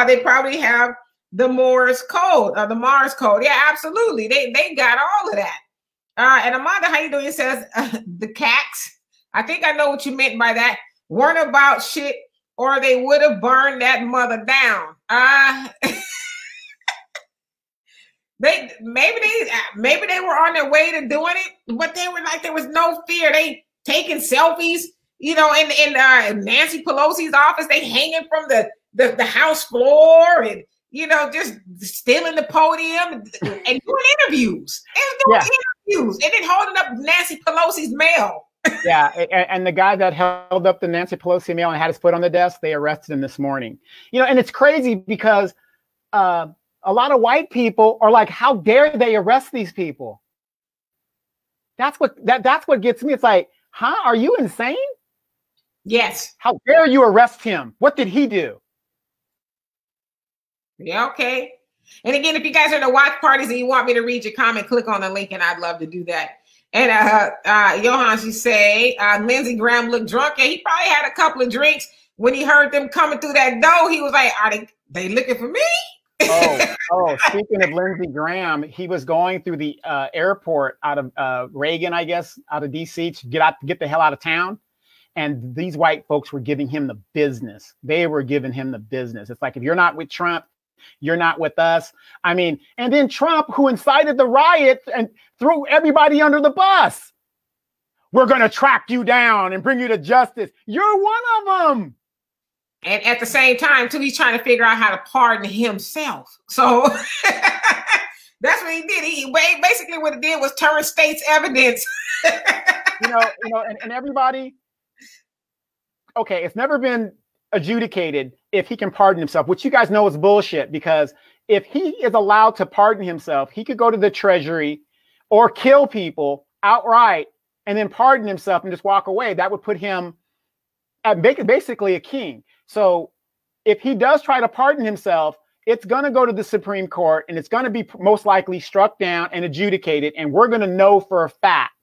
They probably have the Morse code, the Mars code. Yeah, absolutely. They got all of that. And Amanda, how you doing? It says the cats. I think I know what you meant by that. Weren't about shit, or they would have burned that mother down. Maybe they were on their way to doing it, but they were like, there was no fear. They taking selfies, in Nancy Pelosi's office. They hanging from the House floor and just stealing the podium and doing interviews. Interviews and then holding up Nancy Pelosi's mail. Yeah, and the guy that held up the Nancy Pelosi mail and had his foot on the desk, they arrested him this morning. And it's crazy because a lot of white people are like, how dare they arrest these people? That's what gets me. It's like, huh? Are you insane? Yes. How dare you arrest him? What did he do? Yeah, okay. And again, if you guys are in the watch parties and you want me to read your comment, click on the link and I'd love to do that. And Johan, you say, Lindsey Graham looked drunk. Yeah, he probably had a couple of drinks. When he heard them coming through that door, he was like, are they looking for me? Speaking of Lindsey Graham, he was going through the airport out of Reagan, I guess, out of DC to get the hell out of town. And these white folks were giving him the business. They were giving him the business. It's like, if you're not with Trump, you're not with us. I mean, and then Trump, who incited the riot and threw everybody under the bus. We're going to track you down and bring you to justice. You're one of them. And at the same time, too, he's trying to figure out how to pardon himself. So that's what he did. He basically what he did was turn state's evidence. And everybody, okay, it's never been adjudicated if he can pardon himself, which you guys know is bullshit, because if he is allowed to pardon himself, he could go to the treasury or kill people outright and then pardon himself and just walk away. That would put him at basically a king. So if he does try to pardon himself, it's going to go to the Supreme Court and it's going to be most likely struck down and adjudicated. And we're going to know for a fact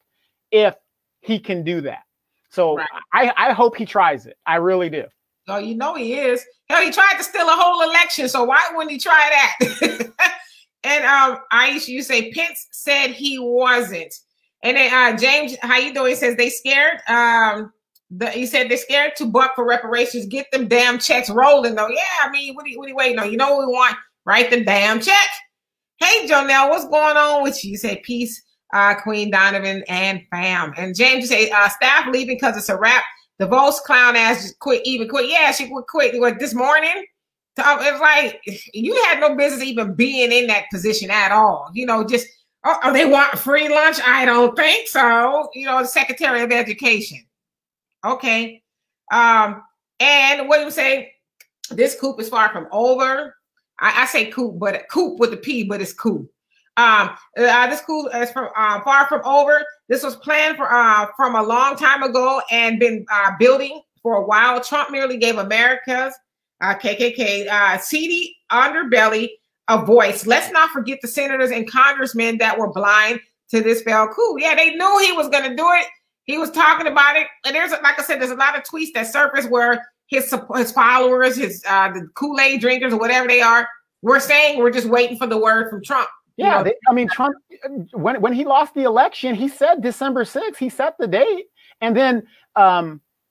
if he can do that. So right. I hope he tries it. I really do. Oh, you know he is. Hell, he tried to steal a whole election. So why wouldn't he try that? And Aisha, you say Pence said he wasn't. And then James, how you doing? He says they scared. He said they're scared to buck for reparations. Get them damn checks rolling, though. Yeah, I mean, what are you waiting on? You know what we want? Write the damn check. Hey, Jonelle, what's going on with you? You say peace, Queen Donovan and fam. And James, you say staff leaving because it's a wrap. The Vols clown ass just quit. Yeah, she would quit. What, this morning? It's like you had no business even being in that position at all. Just they want free lunch? I don't think so. The Secretary of Education. Okay. And what do you say? This coup is far from over. I say coup, but coup with the P, but it's coup. This coup is far from over. This was planned from a long time ago and been building for a while. Trump merely gave America's KKK seedy underbelly a voice. Let's not forget the senators and congressmen that were blind to this failed coup. Yeah, they knew he was going to do it. He was talking about it. And like I said, there's a lot of tweets that surface where his followers, the Kool-Aid drinkers or whatever they are, were saying we're just waiting for the word from Trump. Yeah, Trump, when he lost the election, he said December 6th, he set the date. And then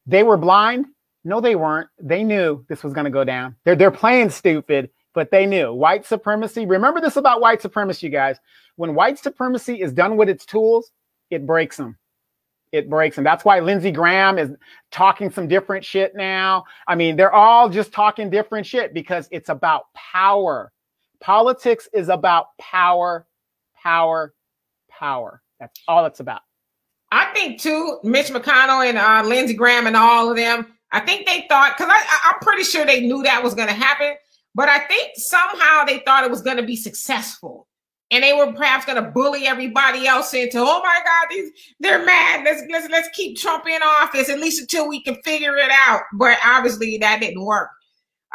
they were blind. No, they weren't. They knew this was going to go down. They're playing stupid, but they knew. White supremacy. Remember this about white supremacy, you guys. When white supremacy is done with its tools, it breaks them. It breaks them. That's why Lindsey Graham is talking some different shit now. I mean, they're all just talking different shit because it's about power. Politics is about power, power, power. That's all it's about. I think, too, Mitch McConnell and Lindsey Graham and all of them, I think they thought, because I'm pretty sure they knew that was going to happen, but I think somehow they thought it was going to be successful. And they were perhaps going to bully everybody else into, oh my God, they're mad. Let's keep Trump in office, at least until we can figure it out. But obviously that didn't work.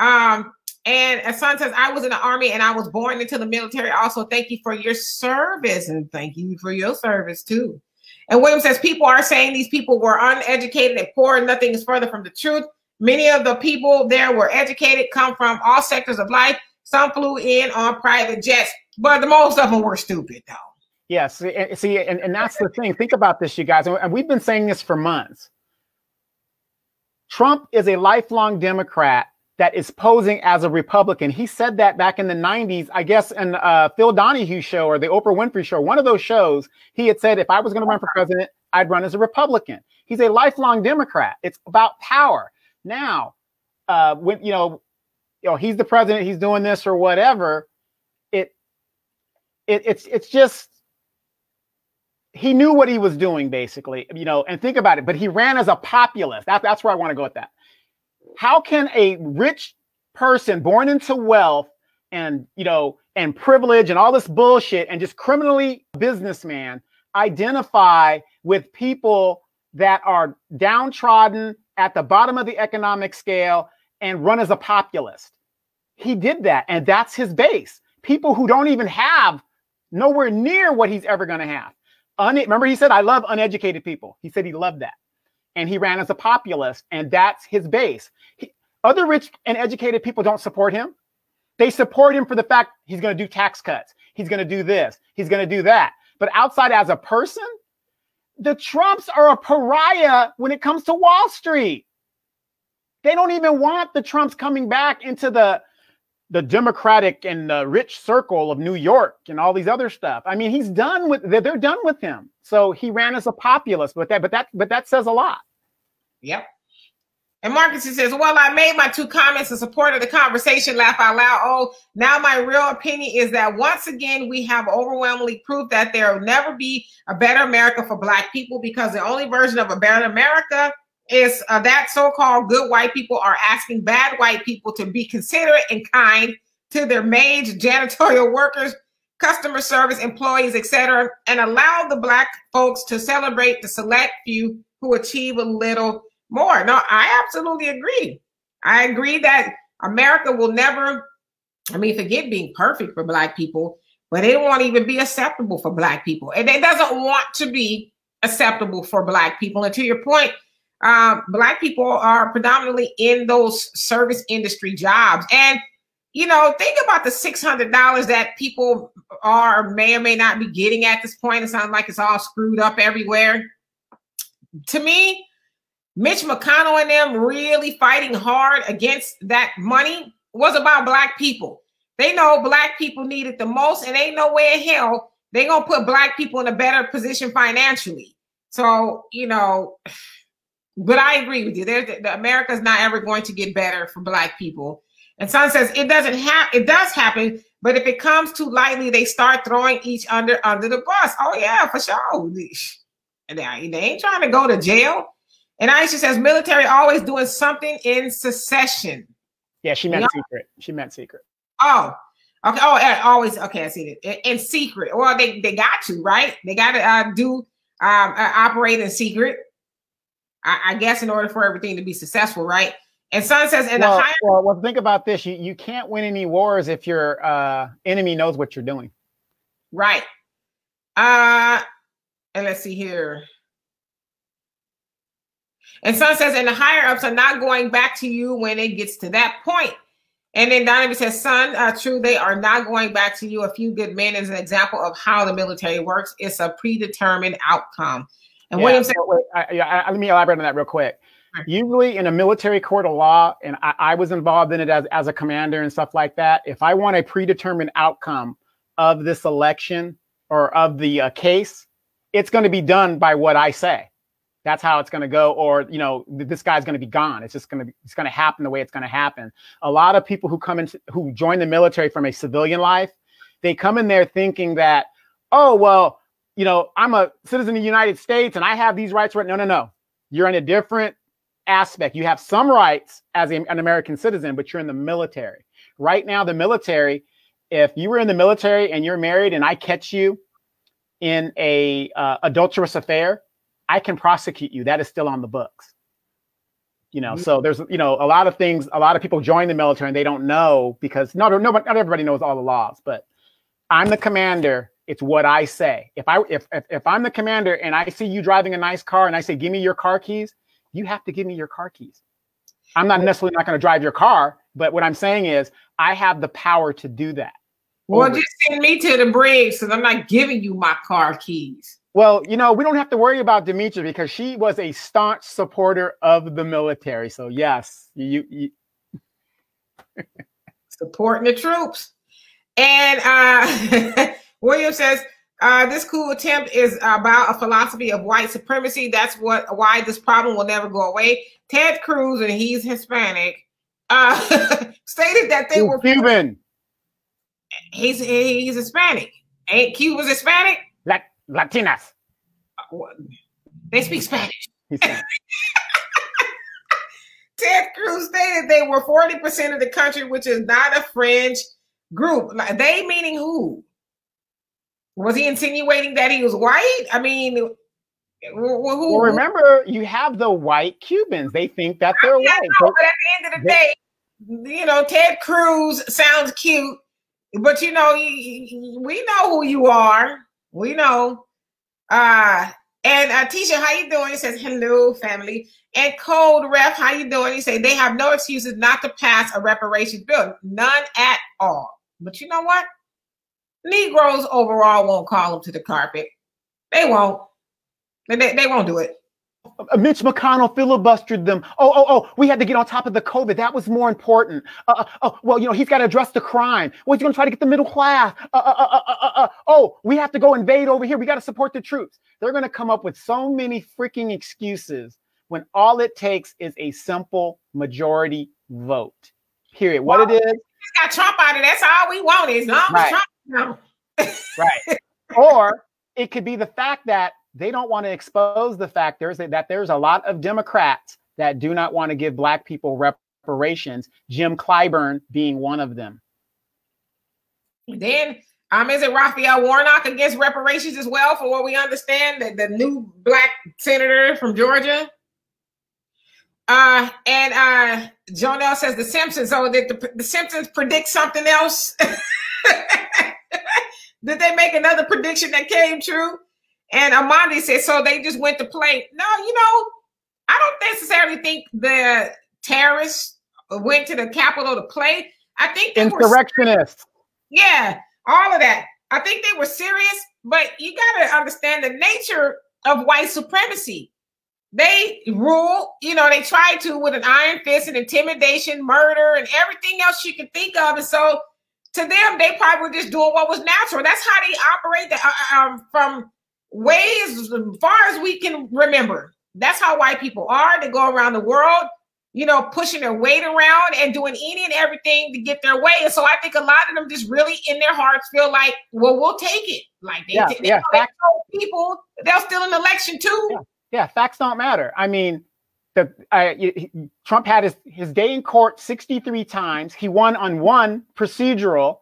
And a son says, I was in the Army and I was born into the military. Also, thank you for your service. And thank you for your service, too. And William says, people are saying these people were uneducated and poor and nothing is further from the truth. Many of the people there were educated, come from all sectors of life. Some flew in on private jets, but the most of them were stupid, though. Yes. See, and that's the thing. Think about this, you guys. And we've been saying this for months. Trump is a lifelong Democrat that is posing as a Republican. He said that back in the 90s, I guess, in Phil Donahue's show or the Oprah Winfrey show, one of those shows, he had said, if I was going to run for president, I'd run as a Republican. He's a lifelong Democrat. It's about power. Now, when, he's the president, he's doing this or whatever, it's just, he knew what he was doing, basically, and think about it, but he ran as a populist. That's where I want to go with that. How can a rich person born into wealth and, and privilege and all this bullshit and just criminally businessman identify with people that are downtrodden at the bottom of the economic scale and run as a populist? He did that. And that's his base. People who don't even have nowhere near what he's ever going to have. Remember, he said, I love uneducated people. He said he loved that. And he ran as a populist, and that's his base. Other rich and educated people don't support him. They support him for the fact he's going to do tax cuts. He's going to do this. He's going to do that. But outside as a person, the Trumps are a pariah when it comes to Wall Street. They don't even want the Trumps coming back into the Democratic and the rich circle of New York and all these other stuff. I mean, they're done with him. So he ran as a populist with that, but that says a lot. Yep. And Marcus says, well, I made my 2 comments in support of the conversation, laugh out loud. Oh, now my real opinion is that once again, we have overwhelmingly proof that there will never be a better America for Black people, because the only version of a better America is that so-called good white people are asking bad white people to be considerate and kind to their maids, janitorial workers, customer service employees, etc., and allow the Black folks to celebrate the select few who achieve a little more. No, I absolutely agree. I agree that America will never, forget being perfect for Black people, but it won't even be acceptable for Black people. And it doesn't want to be acceptable for Black people. And to your point, Black people are predominantly in those service industry jobs. And, think about the $600 that people may or may not be getting at this point. It sounds like it's all screwed up everywhere. To me, Mitch McConnell and them really fighting hard against that money was about Black people. They know Black people need it the most, and ain't no way in hell they're going to put Black people in a better position financially. So, but I agree with you. America's not ever going to get better for Black people. And Son says it does happen, but if it comes too lightly, they start throwing each under the bus. Oh yeah, for sure. And they ain't trying to go to jail. And Aisha says military always doing something in secession. Yeah, she meant secret. She meant secret. Oh, okay. Oh, always. Okay, I see it. In secret. Well, they got to, right? They got to operate in secret. I guess in order for everything to be successful, right? And Son says, well, think about this. You can't win any wars if your enemy knows what you're doing. Right. And let's see here. And Son says, and the higher ups are not going back to you when it gets to that point. And then Donovan says, Son, true, they are not going back to you. A few good men is an example of how the military works. It's a predetermined outcome. And William said, let me elaborate on that real quick. Usually in a military court of law, and I was involved in it as a commander and stuff like that, if I want a predetermined outcome of this election or of the case, it's going to be done by what I say. That's how it's going to go. Or, this guy's going to be gone. It's going to happen the way it's going to happen. A lot of people who join the military from a civilian life, they come in there thinking that, oh, well, I'm a citizen of the United States and I have these rights. Right? No. You're in a different aspect. You have some rights as an American citizen, but you're in the military. Right now, the military, if you were in the military and you're married and I catch you in a adulterous affair, I can prosecute you. That is still on the books. So there's, a lot of things, a lot of people join the military and they don't know because not everybody knows all the laws, but I'm the commander. It's what I say. If I'm the commander and I see you driving a nice car and I say, give me your car keys, you have to give me your car keys. I'm not necessarily not going to drive your car, but what I'm saying is I have the power to do that. Well, just send me to the bridge because I'm not giving you my car keys. Well, we don't have to worry about Demetria because she was a staunch supporter of the military. So yes, you supporting the troops. And William says, this cool attempt is about a philosophy of white supremacy. That's why this problem will never go away. Ted Cruz, and he's Hispanic, stated that they were Cuban. He's Hispanic. Ain't Cuba's Hispanic? Latinas. They speak Spanish. Ted Cruz stated they were 40% of the country, which is not a fringe group. They meaning who? Was he insinuating that he was white? I mean, who? Well, remember, you have the white Cubans. They think that they're white. But at the end of the day, Ted Cruz sounds cute, but we know who you are. We know. And Tisha, how you doing? He says, hello, family. And Cold Ref, how you doing? He said, they have no excuses not to pass a reparations bill. None at all. But you know what? Negroes overall won't call them to the carpet. They won't. They won't do it. Mitch McConnell filibustered them. Oh, we had to get on top of the COVID. That was more important. He's got to address the crime. Well, he's going to try to get the middle class. We have to go invade over here. We got to support the troops. They're going to come up with so many freaking excuses when all it takes is a simple majority vote. Period. What it is. Got Trump out of that's all we want is long as Trump. No. Right. Or it could be the fact that they don't want to expose the fact that there's a lot of Democrats that do not want to give Black people reparations, Jim Clyburn being one of them. Then is it Raphael Warnock against reparations as well, for what we understand, the new Black senator from Georgia? And Jonelle says the Simpsons. So did the Simpsons predict something else? Did they make another prediction that came true? And Amandi says, so they just went to play. No, I don't necessarily think the terrorists went to the Capitol to play. I think they insurrectionists. Yeah, all of that. I think they were serious, but you got to understand the nature of white supremacy. They rule, they try to with an iron fist and intimidation, murder, and everything else you can think of. And so to them, they probably were just doing what was natural. That's how they operate from way as far as we can remember. That's how white people are. They go around the world, pushing their weight around and doing any and everything to get their way. And so I think a lot of them just really in their hearts feel like, well, we'll take it. Like they told people they'll steal an election too. Yeah, facts don't matter. I mean, Trump had his day in court 63 times. He won on one procedural.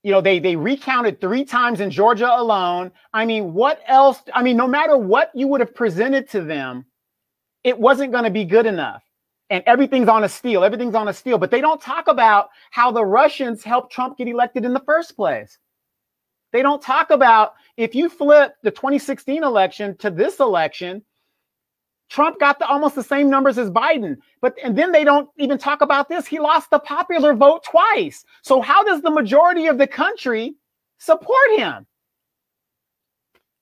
They recounted 3 times in Georgia alone. I mean, what else? I mean, no matter what you would have presented to them, it wasn't going to be good enough. And everything's on a steal. Everything's on a steal. But they don't talk about how the Russians helped Trump get elected in the first place. They don't talk about, if you flip the 2016 election to this election, Trump got almost the same numbers as Biden. And then they don't even talk about this. He lost the popular vote twice. So how does the majority of the country support him?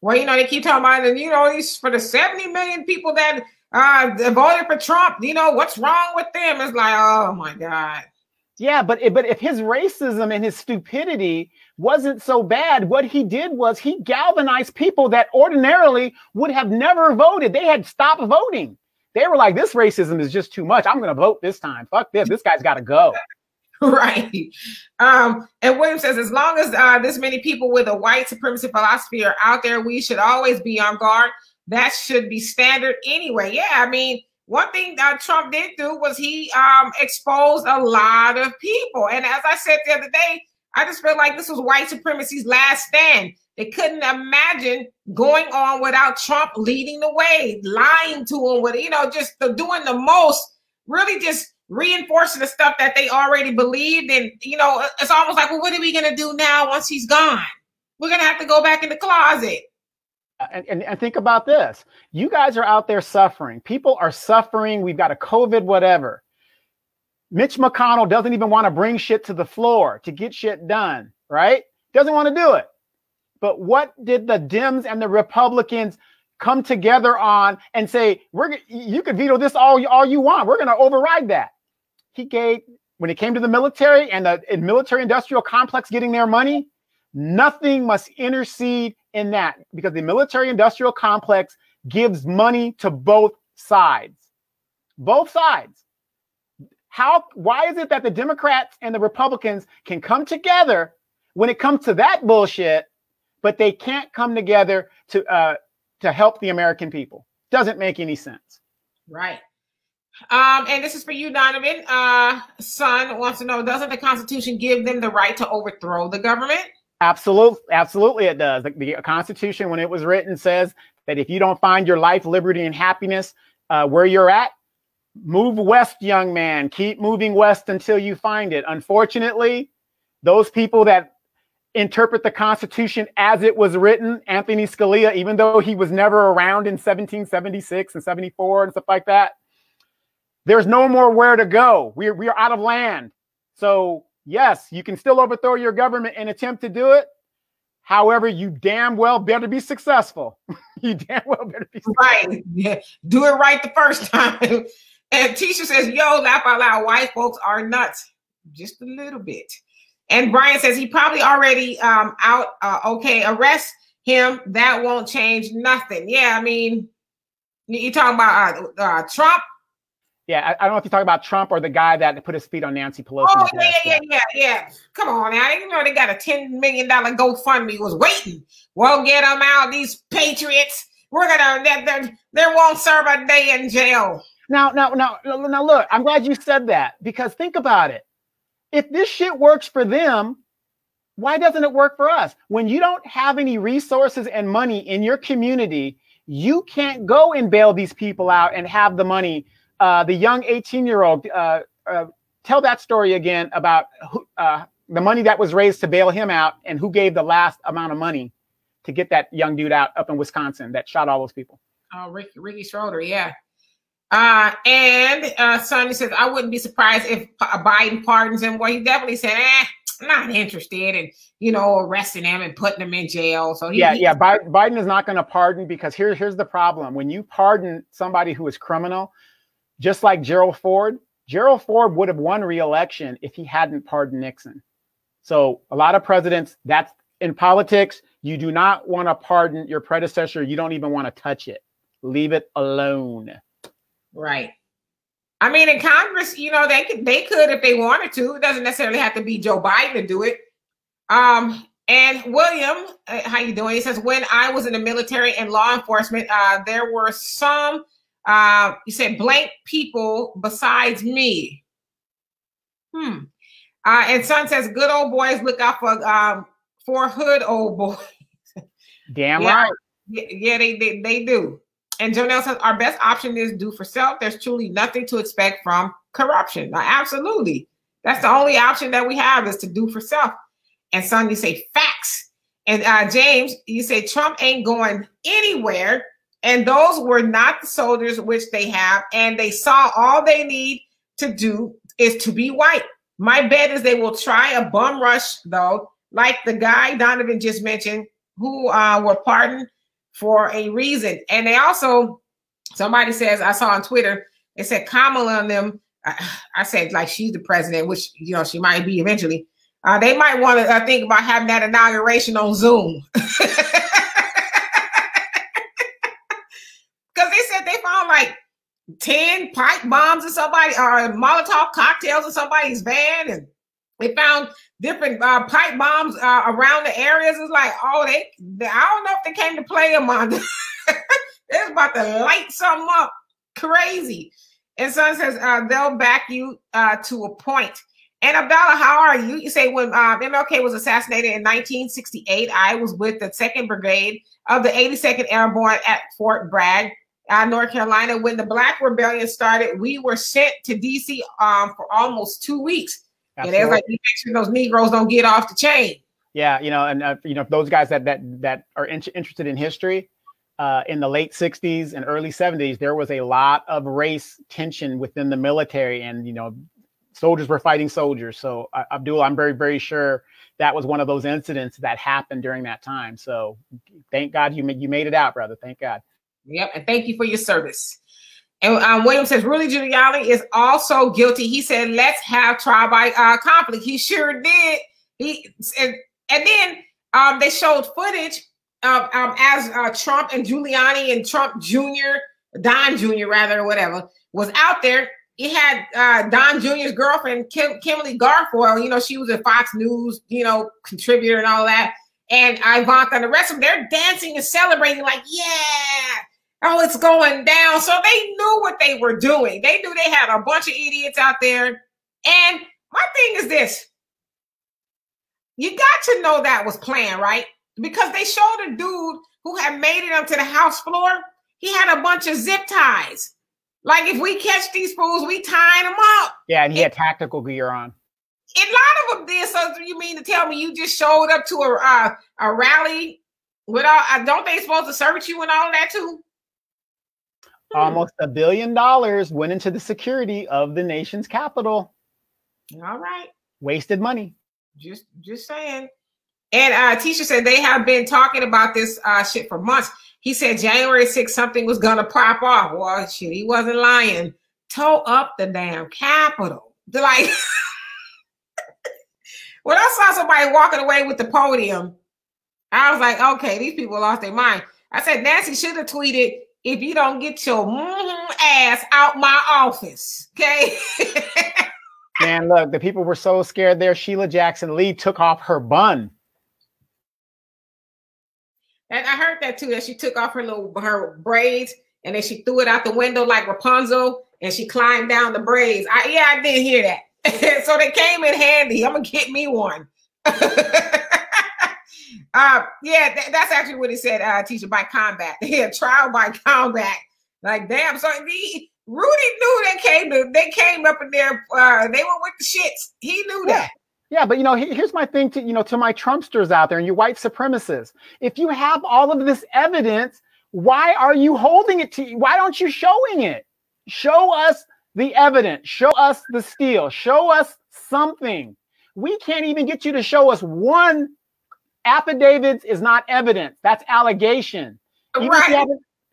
Well, they keep talking about, these for the 70 million people that voted for Trump, what's wrong with them? It's like, oh my God. Yeah, but if his racism and his stupidity wasn't so bad, what he did was he galvanized people that ordinarily would have never voted. They had stopped voting. They were like, this racism is just too much. I'm going to vote this time. Fuck this. This guy's got to go. Right. And William says, as long as this many people with a white supremacy philosophy are out there, we should always be on guard. That should be standard anyway. Yeah, I mean, one thing Trump did do was he exposed a lot of people. And as I said the other day, I just feel like this was white supremacy's last stand. They couldn't imagine going on without Trump leading the way, lying to them, with just doing the most, really just reinforcing the stuff that they already believed. And it's almost like, well, what are we gonna do now once he's gone? We're gonna have to go back in the closet. And think about this. You guys are out there suffering. People are suffering. We've got a COVID, whatever. Mitch McConnell doesn't even want to bring shit to the floor to get shit done, right? Doesn't want to do it. But what did the Dems and the Republicans come together on and say, you could veto this all you want. We're going to override that. When it came to the military and the military industrial complex getting their money, nothing must intercede in that, because the military industrial complex gives money to both sides. Both sides. Why is it that the Democrats and the Republicans can come together when it comes to that bullshit, but they can't come together to help the American people? Doesn't make any sense. Right. And this is for you, Donovan. Son wants to know, doesn't the Constitution give them the right to overthrow the government? Absolutely it does. The Constitution, when it was written, says that if you don't find your life, liberty, and happiness where you're at, move west, young man. Keep moving west until you find it. Unfortunately, those people that interpret the Constitution as it was written, Anthony Scalia, even though he was never around in 1776 and 74 and stuff like that, there's no more where to go. We are out of land. So yes, you can still overthrow your government and attempt to do it. However, you damn well better be successful. You damn well better be successful. Right. Yeah. Do it right the first time. And Tisha says, yo, laugh out loud. White folks are nuts. Just a little bit. And Brian says he probably already out. Okay, arrest him. That won't change nothing. Yeah, I mean, You talking about Trump? Yeah, I don't know if you're talking about Trump or the guy that put his feet on Nancy Pelosi. Oh, yeah. Come on now. You know they got a $10 million GoFundMe was waiting. We'll get them out, these patriots. We're gonna they won't serve a day in jail. Now, look, I'm glad you said that, because think about it. If this shit works for them, why doesn't it work for us? When you don't have any resources and money in your community, you can't go and bail these people out and have the money. The young 18-year-old, tell that story again about the money that was raised to bail him out and who gave the last amount of money to get that young dude out up in Wisconsin that shot all those people. Oh, Ricky Schroeder, yeah. And Sonny says, I wouldn't be surprised if Biden pardons him. Well, he definitely said, I'm not interested in, arresting him and putting him in jail. So Biden is not going to pardon, because here's the problem. When you pardon somebody who is criminal, just like Gerald Ford would have won re-election if he hadn't pardoned Nixon. So a lot of presidents, that's in politics, you do not want to pardon your predecessor. You don't even want to touch it. Leave it alone. Right. I mean, in Congress, they could if they wanted to. It doesn't necessarily have to be Joe Biden to do it. And William, how you doing? He says, when I was in the military and law enforcement, there were some, you said, blank people besides me. And Son says, good old boys look out for hood old boys. Damn right. Yeah, they do. And Jonelle says, our best option is do for self. There's truly nothing to expect from corruption. Absolutely. That's the only option that we have, is to do for self. And Son, you say facts. And James, you say Trump ain't going anywhere. And those were not the soldiers which they have. And they saw all they need to do is to be white. My bet is they will try a bum rush, though, like the guy Donovan just mentioned, who were pardoned for a reason. And they also, somebody says, I saw on Twitter, they said Kamala and them, I said, like, she's the president, which, she might be eventually. They might want to think about having that inauguration on Zoom. Because they said they found like 10 pipe bombs in somebody, or Molotov cocktails in somebody's van, and they found different pipe bombs around the areas. It's like, I don't know if they came to play them on. They're about to light something up crazy. And Son says they'll back you to a point. And Abdallah, how are you? You say, when MLK was assassinated in 1968, I was with the 2nd Brigade of the 82nd Airborne at Fort Bragg, North Carolina. When the Black Rebellion started, we were sent to D.C. For almost 2 weeks. Absolutely. And it's like, you make sure those Negroes don't get off the chain. Yeah, and those guys that are interested in history, in the late 60s and early 70s, there was a lot of race tension within the military, and soldiers were fighting soldiers. So Abdul, I'm very, very sure that was one of those incidents that happened during that time. So thank God you made it out, brother. Thank God. Yep, and thank you for your service. And William says, Rudy Giuliani is also guilty. He said, let's have trial by conflict. He sure did. And then they showed footage of as Trump and Giuliani and Trump Jr., Don Jr. rather, or whatever, was out there. He had Don Jr.'s girlfriend, Kimberly Guilfoyle. She was a Fox News, contributor and all that. And Ivanka and the rest of them, they're dancing and celebrating like, yeah. Oh, it's going down. So they knew what they were doing. They knew they had a bunch of idiots out there. And my thing is this. You got to know that was planned, right? Because they showed a dude who had made it up to the House floor. He had a bunch of zip ties. Like, if we catch these fools, we tying them up. Yeah, and he had tactical gear on. A lot of them did. So you mean to tell me you just showed up to a rally without, don't they supposed to search you and all of that too? Almost $1 billion went into the security of the nation's capital. All right. Wasted money. Just saying. And Tisha said they have been talking about this shit for months. He said January 6th, something was going to pop off. Well, shit, he wasn't lying. Tow up the damn Capitol. Like, when I saw somebody walking away with the podium, I was like, okay, these people lost their mind. I said Nancy should have tweeted, if you don't get your ass out my office. Okay. Man, look, the people were so scared there. Sheila Jackson Lee took off her bun. And I heard that too, that she took off her braids and then she threw it out the window like Rapunzel and she climbed down the braids. I did hear that. So they came in handy. I'm gonna get me one. Yeah, that's actually what he said, teacher, by combat. Yeah, trial by combat. Like, damn. So Rudy knew they came up in there. They were with the shits. He knew that. Yeah, but here's my thing to my Trumpsters out there and you white supremacists. If you have all of this evidence, why are you holding it to you? Why aren't you showing it? Show us the evidence. Show us the steal. Show us something. We can't even get you to show us one. Affidavits is not evidence. That's allegation. Even if you have,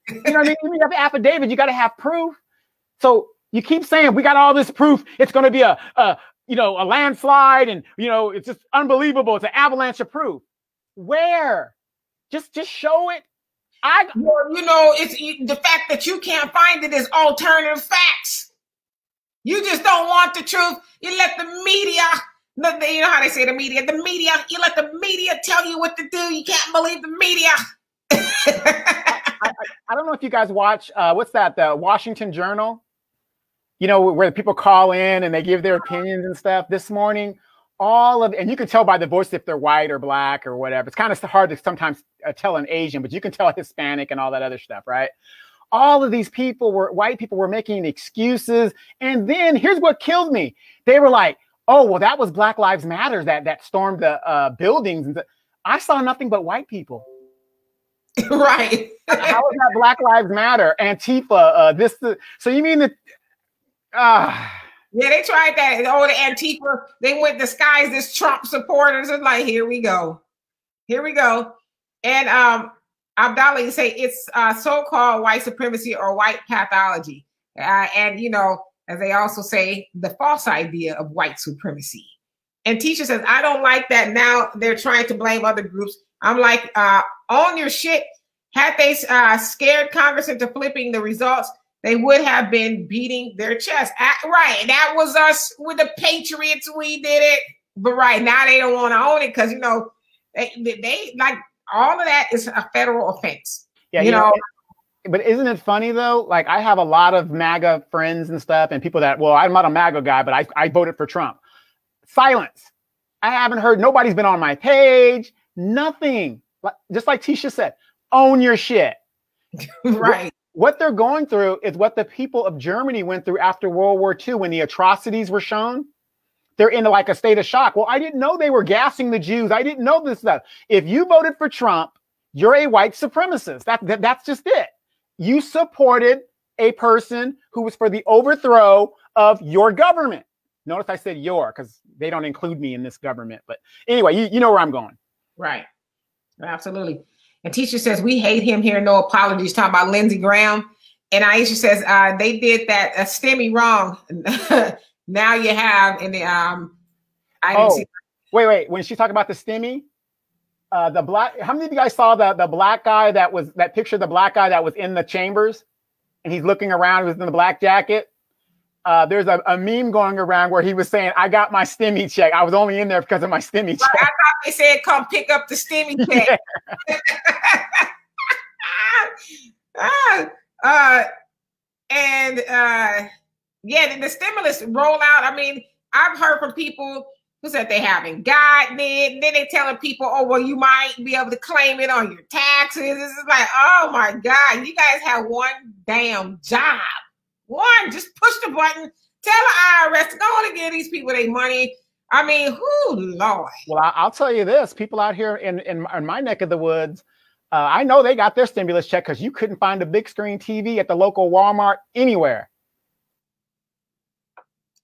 you know what I mean? Even if you have affidavits, you got to have proof. So you keep saying we got all this proof. It's going to be a landslide, and it's just unbelievable. It's an avalanche of proof. Where? Just show it. It's the fact that you can't find it is alternative facts. You just don't want the truth. You let the media. You know how they say the media, you let the media tell you what to do. You can't believe the media. I don't know if you guys watch, what's that, the Washington Journal? Where people call in and they give their opinions and stuff. This morning, and you can tell by the voice if they're white or black or whatever. It's kind of hard to sometimes tell an Asian, but you can tell Hispanic and all that other stuff, right? All of these white people were making excuses. And then here's what killed me. They were like, oh, well, that was Black Lives Matter that stormed the buildings. And I saw nothing but white people. Right. How is that Black Lives Matter? Antifa, so you mean that? Yeah, they tried that. Oh, the Antifa, they went disguised as Trump supporters. It's like, here we go. And Abdallah, you say it's so-called white supremacy or white pathology. And as they also say, the false idea of white supremacy. And teacher says, I don't like that. Now they're trying to blame other groups. I'm like, own your shit. Had they scared Congress into flipping the results, they would have been beating their chest. Right. That was us with the Patriots. We did it. But right now they don't want to own it because, they like all of that is a federal offense. Yeah, but isn't it funny though? Like I have a lot of MAGA friends and stuff and people that, well, I'm not a MAGA guy, but I voted for Trump. Silence. I haven't heard, nobody's been on my page, nothing. Just like Tisha said, own your shit. Right. What they're going through is what the people of Germany went through after World War II when the atrocities were shown. They're in like a state of shock. Well, I didn't know they were gassing the Jews. I didn't know this stuff. If you voted for Trump, you're a white supremacist. That's just it. You supported a person who was for the overthrow of your government. Notice I said your, because they don't include me in this government. But anyway, you know where I'm going. Right. Absolutely. And teacher says, we hate him here. No apologies. Talking about Lindsey Graham. And Aisha says, they did that STEMI wrong. Now you have in the, I didn't see. Wait. When she talked about the STEMI, the black, how many of you guys saw the black guy that picture of the black guy that was in the chambers and he's looking around, he was in the black jacket? There's a meme going around where he was saying, I got my STEMI check. I was only in there because of my STEMI check. I thought they said, come pick up the STEMI check. Yeah, the stimulus rollout. I mean, I've heard from people who said they haven't gotten it. And then they telling people, oh, well, you might be able to claim it on your taxes. This is like, oh my God, you guys have one damn job. One, just push the button, tell the IRS to go on and give these people their money. I mean, whoo, Lord. Well, I'll tell you this, people out here in my neck of the woods, I know they got their stimulus check because you couldn't find a big screen TV at the local Walmart anywhere.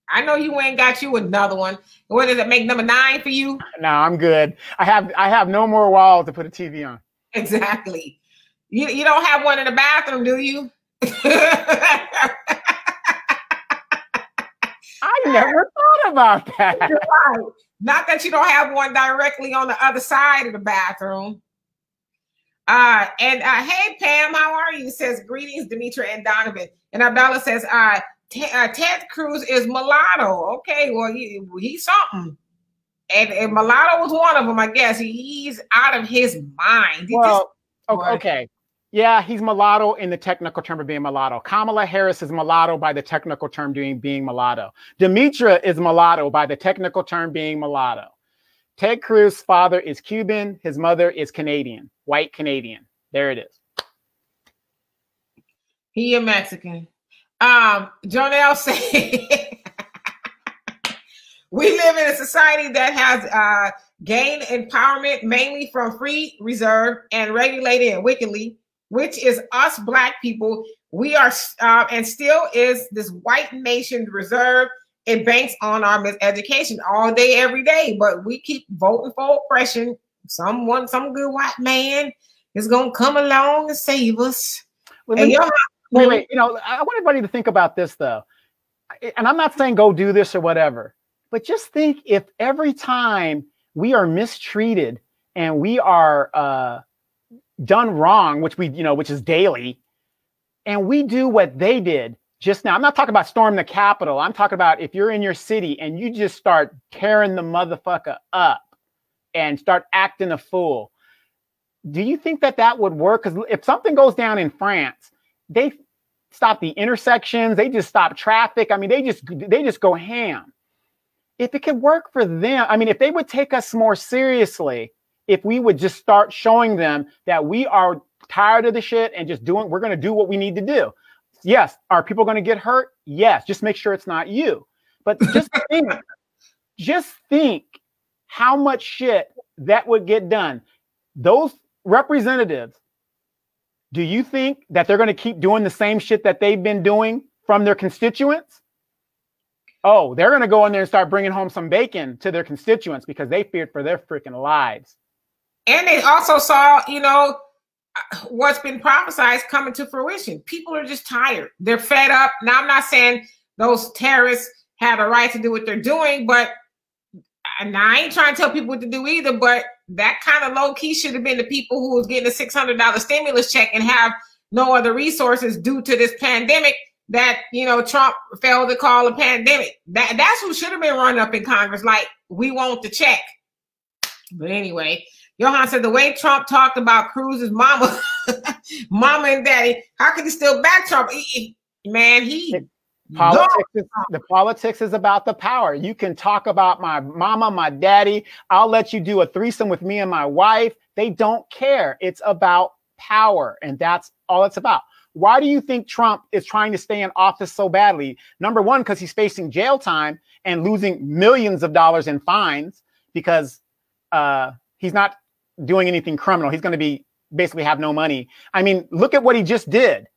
I know you ain't got you another one. What does it make number 9 for you? No, I'm good. I have no more walls to put a TV on. Exactly. You don't have one in the bathroom, do you? I never thought about that. Right. Not that you don't have one directly on the other side of the bathroom. Hey Pam, how are you? Says greetings, Demetra and Donovan. And Abdallah says, Ted Cruz is mulatto. Okay, well he's something. And mulatto was one of them, I guess. He's out of his mind. Okay. Yeah, he's mulatto in the technical term of being mulatto. Kamala Harris is mulatto by the technical term being mulatto. Demetra is mulatto by the technical term being mulatto. Ted Cruz's father is Cuban. His mother is Canadian, white Canadian. There it is. He a Mexican. Jonelle said, we live in a society that has gained empowerment mainly from free, reserve, and regulated and wickedly, which is us Black people. We are and still is this white nation reserve. It banks on our miseducation all day, every day. But we keep voting for oppression. Some good white man is gonna come along and save us. Well, wait. You know, I want everybody to think about this though. And I'm not saying go do this or whatever, but just think if every time we are mistreated and we are done wrong, which is daily, and we do what they did just now. I'm not talking about storm the Capitol. I'm talking about if you're in your city and you just start tearing the motherfucker up and start acting a fool. Do you think that would work? Because if something goes down in France, they stop the intersections. They just stop traffic. I mean, they just go ham. If it could work for them, I mean, if they would take us more seriously, if we would just start showing them that we are tired of the shit and we're going to do what we need to do. Yes. Are people going to get hurt? Yes. Just make sure it's not you. But just think how much shit that would get done. Those representatives, do you think that they're going to keep doing the same shit that they've been doing from their constituents? Oh, they're going to go in there and start bringing home some bacon to their constituents because they feared for their freaking lives. And they also saw, what's been prophesized coming to fruition. People are just tired. They're fed up. Now, I'm not saying those terrorists have a right to do what they're doing, but and I ain't trying to tell people what to do either, but that kind of low key should have been the people who was getting a $600 stimulus check and have no other resources due to this pandemic that, Trump failed to call a pandemic. That's who should have been running up in Congress. Like, we want the check. But anyway, Johan said the way Trump talked about Cruz's mama, mama and daddy, how could he still back Trump? The politics is about the power. You can talk about my mama, my daddy. I'll let you do a threesome with me and my wife. They don't care. It's about power. And that's all it's about. Why do you think Trump is trying to stay in office so badly? Number one, because he's facing jail time and losing millions of dollars in fines because he's not doing anything criminal. He's going to basically have no money. I mean, look at what he just did.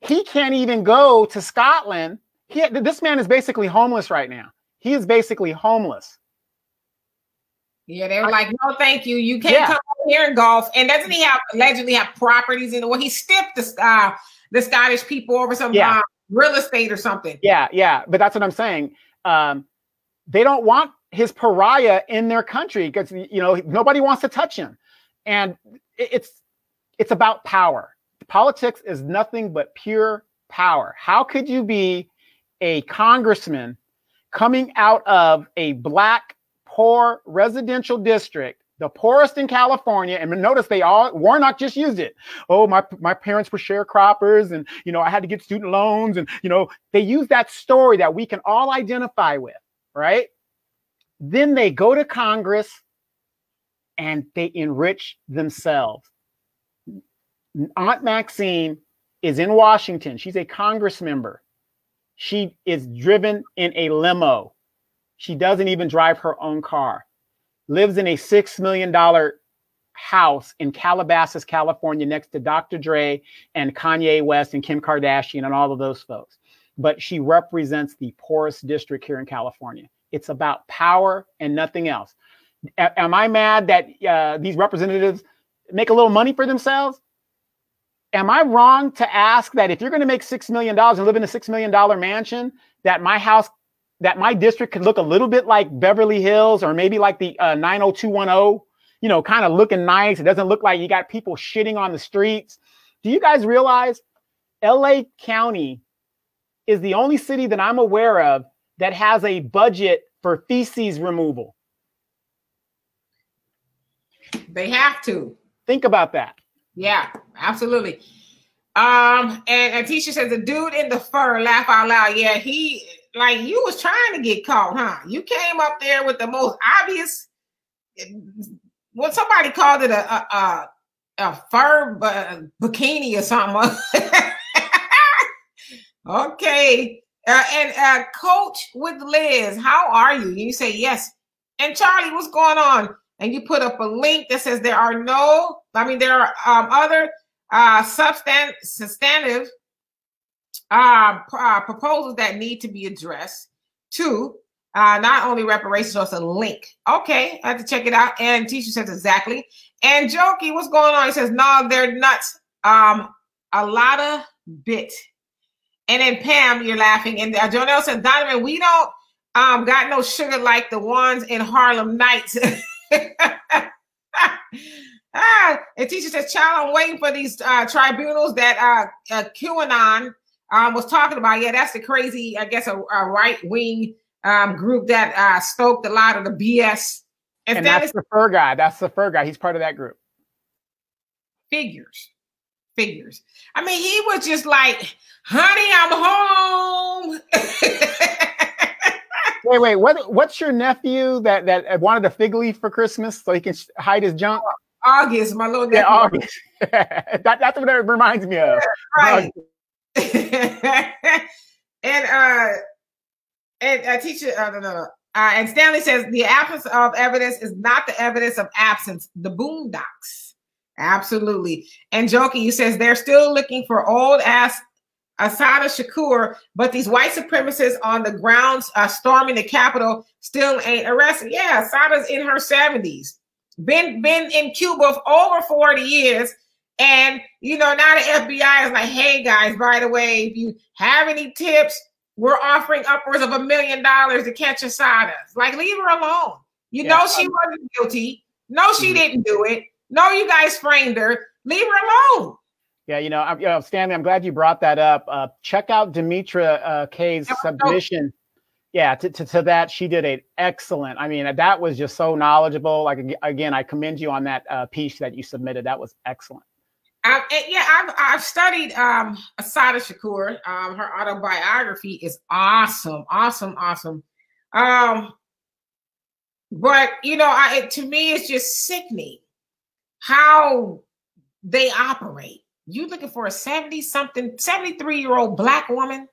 He can't even go to Scotland. This man is basically homeless right now. He is basically homeless. Yeah, they were like, no, thank you. You can't come over here and golf. And doesn't he allegedly have properties in the way he stiffed the Scottish people over some real estate or something? Yeah. But that's what I'm saying. They don't want his pariah in their country because, nobody wants to touch him. And it's about power. Politics is nothing but pure power. How could you be a congressman coming out of a Black, poor residential district, the poorest in California? And notice Warnock just used it. Oh, my parents were sharecroppers and, I had to get student loans. And, they use that story that we can all identify with, right? Then they go to Congress and they enrich themselves. Aunt Maxine is in Washington. She's a Congress member. She is driven in a limo. She doesn't even drive her own car. Lives in a $6 million house in Calabasas, California, next to Dr. Dre and Kanye West and Kim Kardashian and all of those folks. But she represents the poorest district here in California. It's about power and nothing else. Am I mad that these representatives make a little money for themselves? Am I wrong to ask that if you're going to make $6 million and live in a $6 million mansion, that my district could look a little bit like Beverly Hills or maybe like the 90210 you know, kind of looking nice. It doesn't look like you got people shitting on the streets. Do you guys realize LA County is the only city that I'm aware of that has a budget for feces removal? They have to. Think about that. Yeah, absolutely. And Tisha says the dude in the fur, laugh out loud. Yeah, he, like, you was trying to get caught, huh? You came up there with the most obvious, well, somebody called it a fur bikini or something. Okay. And Coach with Liz, how are you? You say yes. And Charlie, what's going on? And you put up a link that says there are other substantive proposals that need to be addressed too. Not only reparations, also a link. Okay, I have to check it out. And Tisha says exactly. And Jokey, what's going on? He says, no, they're nuts. A lot of bit. And then Pam, you're laughing. And Jonelle said, Donovan, we don't got no sugar like the ones in Harlem Nights. And Tisha says, child, I'm waiting for these tribunals that QAnon was talking about. Yeah, that's the crazy, I guess, a right-wing group that stoked a lot of the BS. And that's the fur guy. That's the fur guy. He's part of that group. Figures. I mean, he was just like, honey, I'm home. Wait. What's your nephew that wanted a fig leaf for Christmas so he can hide his junk? August, my little nephew. Yeah, August. That's what that reminds me of. Right. And teacher, and Stanley says the absence of evidence is not the evidence of absence. The boondocks. Absolutely. And Jokey says they're still looking for old ass Assata Shakur, but these white supremacists on the grounds storming the Capitol still ain't arrested. Yeah, Assata's in her 70s. Been in Cuba for over 40 years. And, you know, now the FBI is like, hey, guys, by the way, if you have any tips, we're offering upwards of $1 million to catch Assata. Like, leave her alone. You know she wasn't guilty. No, she didn't do it. No, you guys framed her. Leave her alone. Yeah, Stanley, I'm glad you brought that up. Check out Demetra K's submission. Yeah, to that, she did an excellent. I mean, that was just so knowledgeable. Like, again, I commend you on that piece that you submitted. That was excellent. I've studied Assata Shakur. Her autobiography is awesome. But you know, to me, it's just sickening how they operate. You looking for a 73-year-old Black woman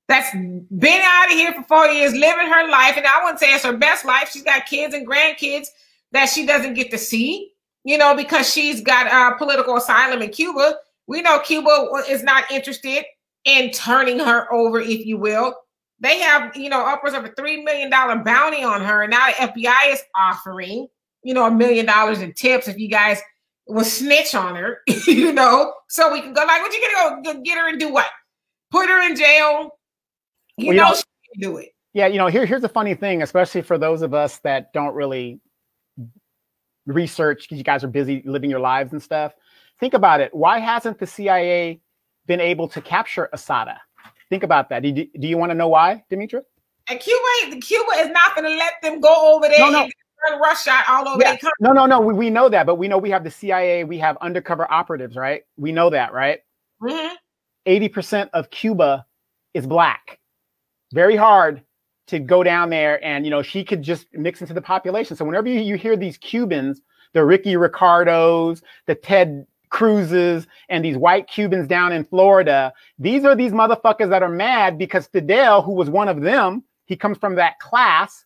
that's been out of here for 4 years, living her life, and I wouldn't say it's her best life. She's got kids and grandkids that she doesn't get to see. You know, because she's got political asylum in Cuba. We know Cuba is not interested in turning her over, if you will. They have, you know, upwards of a $3 million bounty on her. And now the FBI is offering, you know, $1 million in tips if you guys will snitch on her, you know, so we can go like, what you gonna go get her and do what? Put her in jail? You know she can do it. Yeah, you know, here's the funny thing, especially for those of us that don't really research because you guys are busy living your lives and stuff. Think about it. Why hasn't the CIA been able to capture Assata? Think about that. Do you want to know why, Demetra? And Cuba is not going to let them go over there and run rush shot all over their country. No. We know that, but we know we have the CIA. We have undercover operatives, right? We know that, right? 80% of Cuba is Black. Very hard to go down there and, you know, she could just mix into the population. So whenever you hear these Cubans, the Ricky Ricardos, the Ted Cruzes, and these white Cubans down in Florida, these are these motherfuckers that are mad because Fidel, who was one of them, he comes from that class,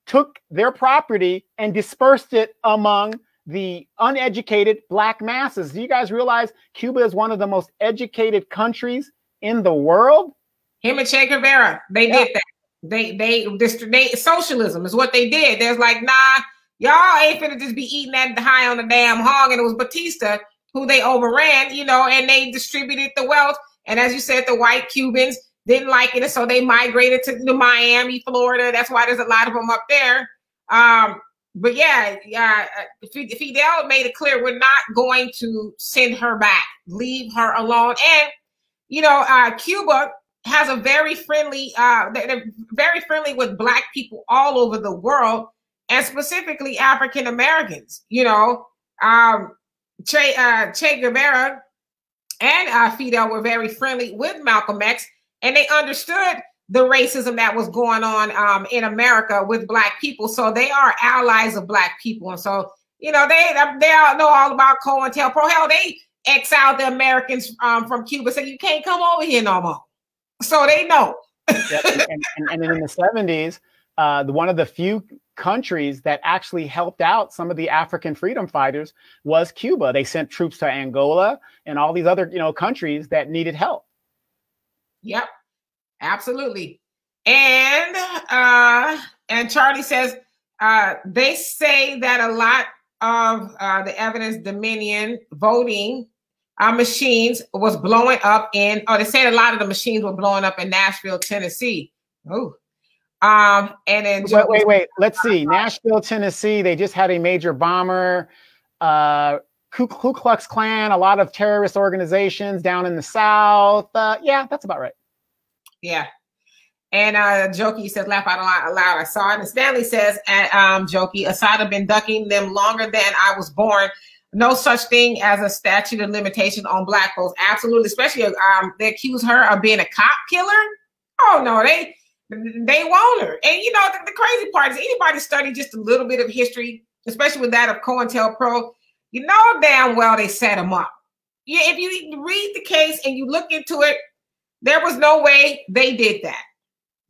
took their property and dispersed it among the uneducated Black masses. Do you guys realize Cuba is one of the most educated countries in the world? Him and Che Guevara, they did that. They socialism is what they did. There's like, nah, y'all ain't finna just be eating that high on the damn hog. And it was Batista who they overran, you know, and they distributed the wealth. And as you said, the white Cubans didn't like it. And so they migrated to Miami, Florida. That's why there's a lot of them up there. but yeah, Fidel made it clear we're not going to send her back, leave her alone. And Cuba has a very friendly, they're very friendly with Black people all over the world, and specifically African Americans. Che Guevara and Fidel were very friendly with Malcolm X, and they understood the racism that was going on in America with Black people. So they are allies of Black people. And so, they all know all about COINTELPRO. Hell, they exiled the Americans from Cuba, so you can't come over here no more. So they know. Yep. And in the 70s, one of the few countries that actually helped out some of the African freedom fighters was Cuba. They sent troops to Angola and all these other, countries that needed help. Yep. Absolutely. And Charlie says they say that a lot of the evidence Dominion voting machines was blowing up they said a lot of the machines were blowing up in Nashville, Tennessee. Oh. And then wait. Let's see. Nashville, Tennessee. They just had a major bomber. Ku Klux Klan, a lot of terrorist organizations down in the South. Yeah, that's about right. Yeah. And Jokey says, laugh out loud. I saw it. And Stanley says, Jokey, Assad been ducking them longer than I was born. No such thing as a statute of limitation on Black folks. Absolutely. Especially they accuse her of being a cop killer. Oh, no, they want her. And, the crazy part is anybody study just a little bit of history, especially with that of COINTELPRO, damn well they set them up. Yeah, if you read the case and you look into it, there was no way they did that.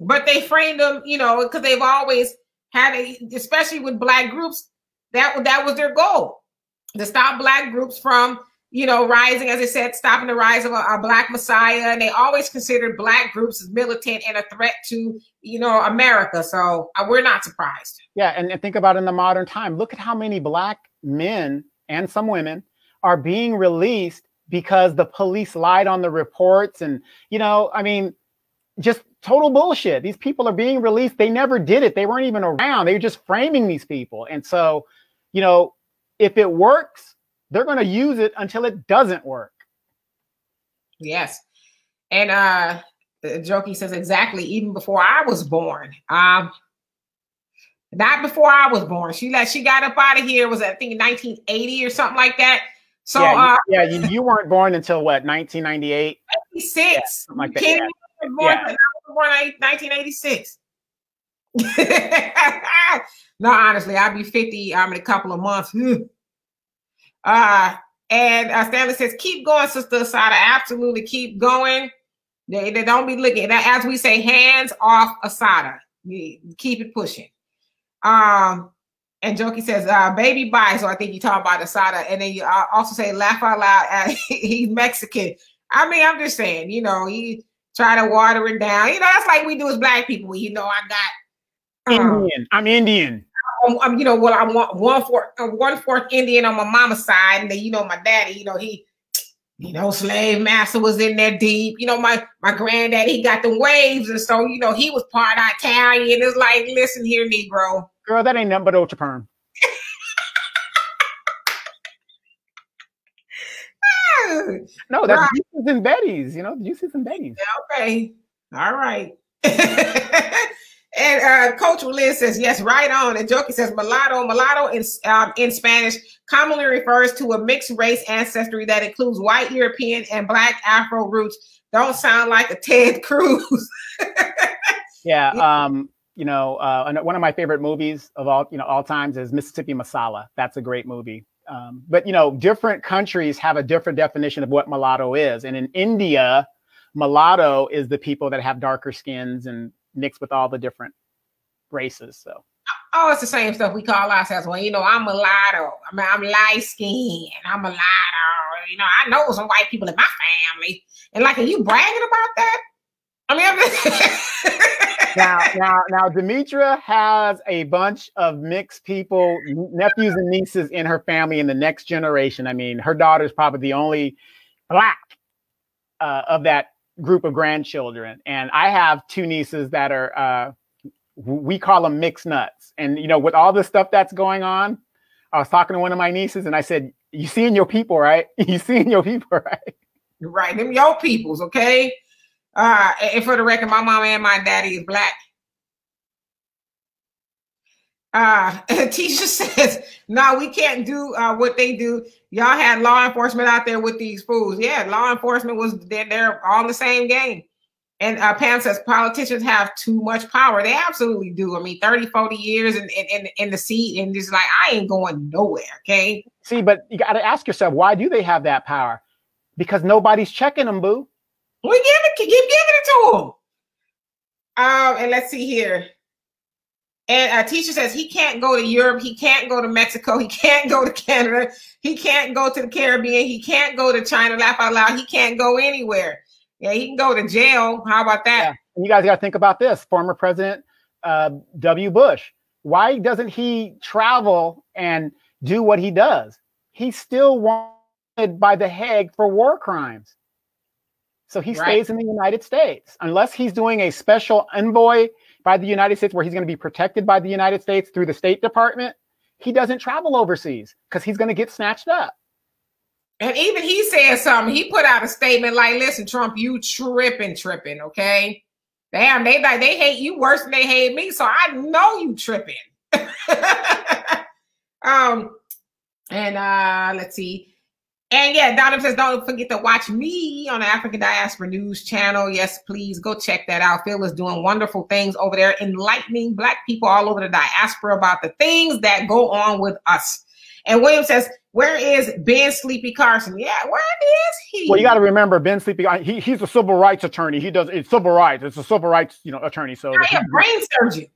But they framed them, because they've always had especially with Black groups, that was their goal, to stop Black groups from, rising, as I said, stopping the rise of a Black Messiah. And they always considered Black groups as militant and a threat to, America. So we're not surprised. Yeah. And think about in the modern time, look at how many Black men and some women are being released because the police lied on the reports. And, just total bullshit. These people are being released. They never did it. They weren't even around. They were just framing these people. And so, if it works, they're going to use it until it doesn't work. Yes. And Jokey says, exactly, even before I was born. Not before I was born. She got up out of here, was I think 1980 or something like that. So you weren't born until what, 1998? 86. Yeah, something like that. I was born in 1986. No, honestly, I'll be 50 in a couple of months. And Stanley says, keep going, Sister Asada. Absolutely keep going. They don't be looking. As we say, hands off Asada. Keep it pushing. And Jokey says, baby bye. So I think you talk about Asada. And then you also say, laugh out loud. He's Mexican. I mean, I'm just saying, he try to water it down. That's like we do as Black people. I got Indian. I'm Indian. I'm one-fourth Indian on my mama's side. And then, my daddy, slave master was in there deep. My granddaddy, he got the waves. And so, he was part Italian. It's like, listen here, Negro. Girl, that ain't nothing but ultra perm. No, that's juices and Betty's, juices and Betty's. Okay. All right. And Coach Liz says, yes, right on. And Jokey says, mulatto in Spanish commonly refers to a mixed race ancestry that includes white European and Black Afro roots. Don't sound like a Ted Cruz. Yeah. One of my favorite movies of all times is Mississippi Masala. That's a great movie. But different countries have a different definition of what mulatto is. And in India, mulatto is the people that have darker skins and mixed with all the different races. So, it's the same stuff we call ourselves. Well, I'm mulatto. I'm light skinned. I'm mulatto. I know some white people in my family. And are you bragging about that? Now, Demetra has a bunch of mixed people, nephews and nieces in her family in the next generation. I mean, her daughter's probably the only Black of that group of grandchildren. And I have two nieces that are We call them mixed nuts. And, you know, with all the stuff that's going on, I was talking to one of my nieces and I said, you seeing your people, right? You seeing your people, right? Right. Them your peoples, okay? And for the record, my mom and my daddy is black. Tisha says, no, we can't do what they do. Y'all had law enforcement out there with these fools. Yeah, law enforcement was, they're all in the same game. And Pam says, politicians have too much power. They absolutely do. I mean, 30, 40 years in the seat, and just like, I ain't going nowhere, okay? See, but you got to ask yourself, why do they have that power? Because nobody's checking them, boo. We keep giving it to them. And let's see here. And teacher says he can't go to Europe. He can't go to Mexico. He can't go to Canada. He can't go to the Caribbean. He can't go to China. Laugh out loud. He can't go anywhere. Yeah, he can go to jail. How about that? Yeah. And you guys got to think about this. Former President W. Bush. Why doesn't he travel and do what he does? He's still wanted by the Hague for war crimes. So he stays in the United States. Unless he's doing a special envoy by the United States where he's going to be protected by the United States through the State Department, he doesn't travel overseas because he's going to get snatched up. And even he said something. He put out a statement like, listen, Trump, you tripping, okay? Damn, they hate you worse than they hate me, so I know you tripping. Let's see. And yeah, Donovan says, don't forget to watch me on the African Diaspora News channel. Yes, please go check that out. Phil is doing wonderful things over there, enlightening Black people all over the diaspora about the things that go on with us. And William says, where is Ben Sleepy Carson? Yeah, where is he? Well, you got to remember, Ben Sleepy, he's a civil rights attorney. It's civil rights. It's a civil rights, attorney. So I am brain surgeon.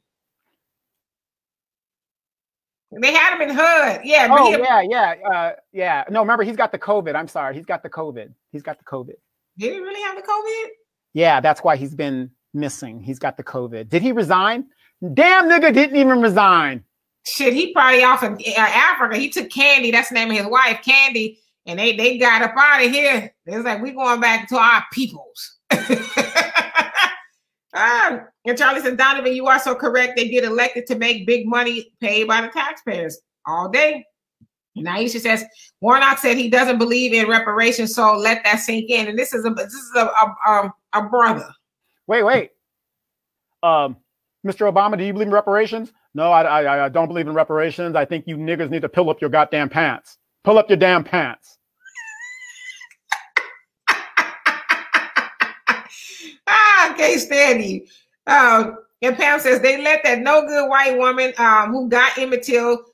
They had him in HUD. Yeah. Oh, yeah. No, remember, he's got the COVID. I'm sorry. He's got the COVID. Did he really have the COVID? Yeah, that's why he's been missing. He's got the COVID. Did he resign? Damn nigga didn't even resign. Shit, he probably off in Africa. He took Candy. That's the name of his wife, Candy. And they got up out of here. It was like, we going back to our peoples. And Charlie said, Donovan, you are so correct. They get elected to make big money paid by the taxpayers all day. Naisha says, Warnock said he doesn't believe in reparations, so let that sink in. And this is a brother. Wait. Mr. Obama, do you believe in reparations? No, I don't believe in reparations. I think you niggers need to pull up your goddamn pants. Pull up your damn pants. I can't stand you. And Pam says they let that no good white woman who got Emmett Till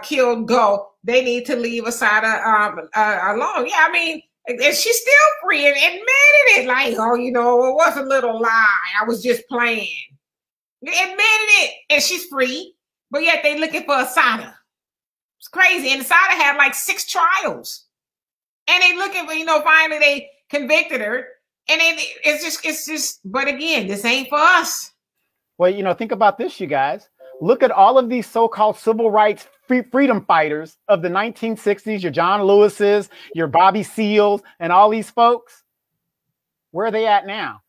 killed go. They need to leave Asada alone. Yeah, I mean, and she's still free and admitted it. Like, oh, it was a little lie. I was just playing. They admitted it, and she's free. But yet they looking for Asada. It's crazy. And Asada had like 6 trials, and they looking for finally they convicted her. And it's just, but again, this ain't for us. Well, think about this, you guys. Look at all of these so-called civil rights freedom fighters of the 1960s, your John Lewis's, your Bobby Seals, and all these folks. Where are they at now?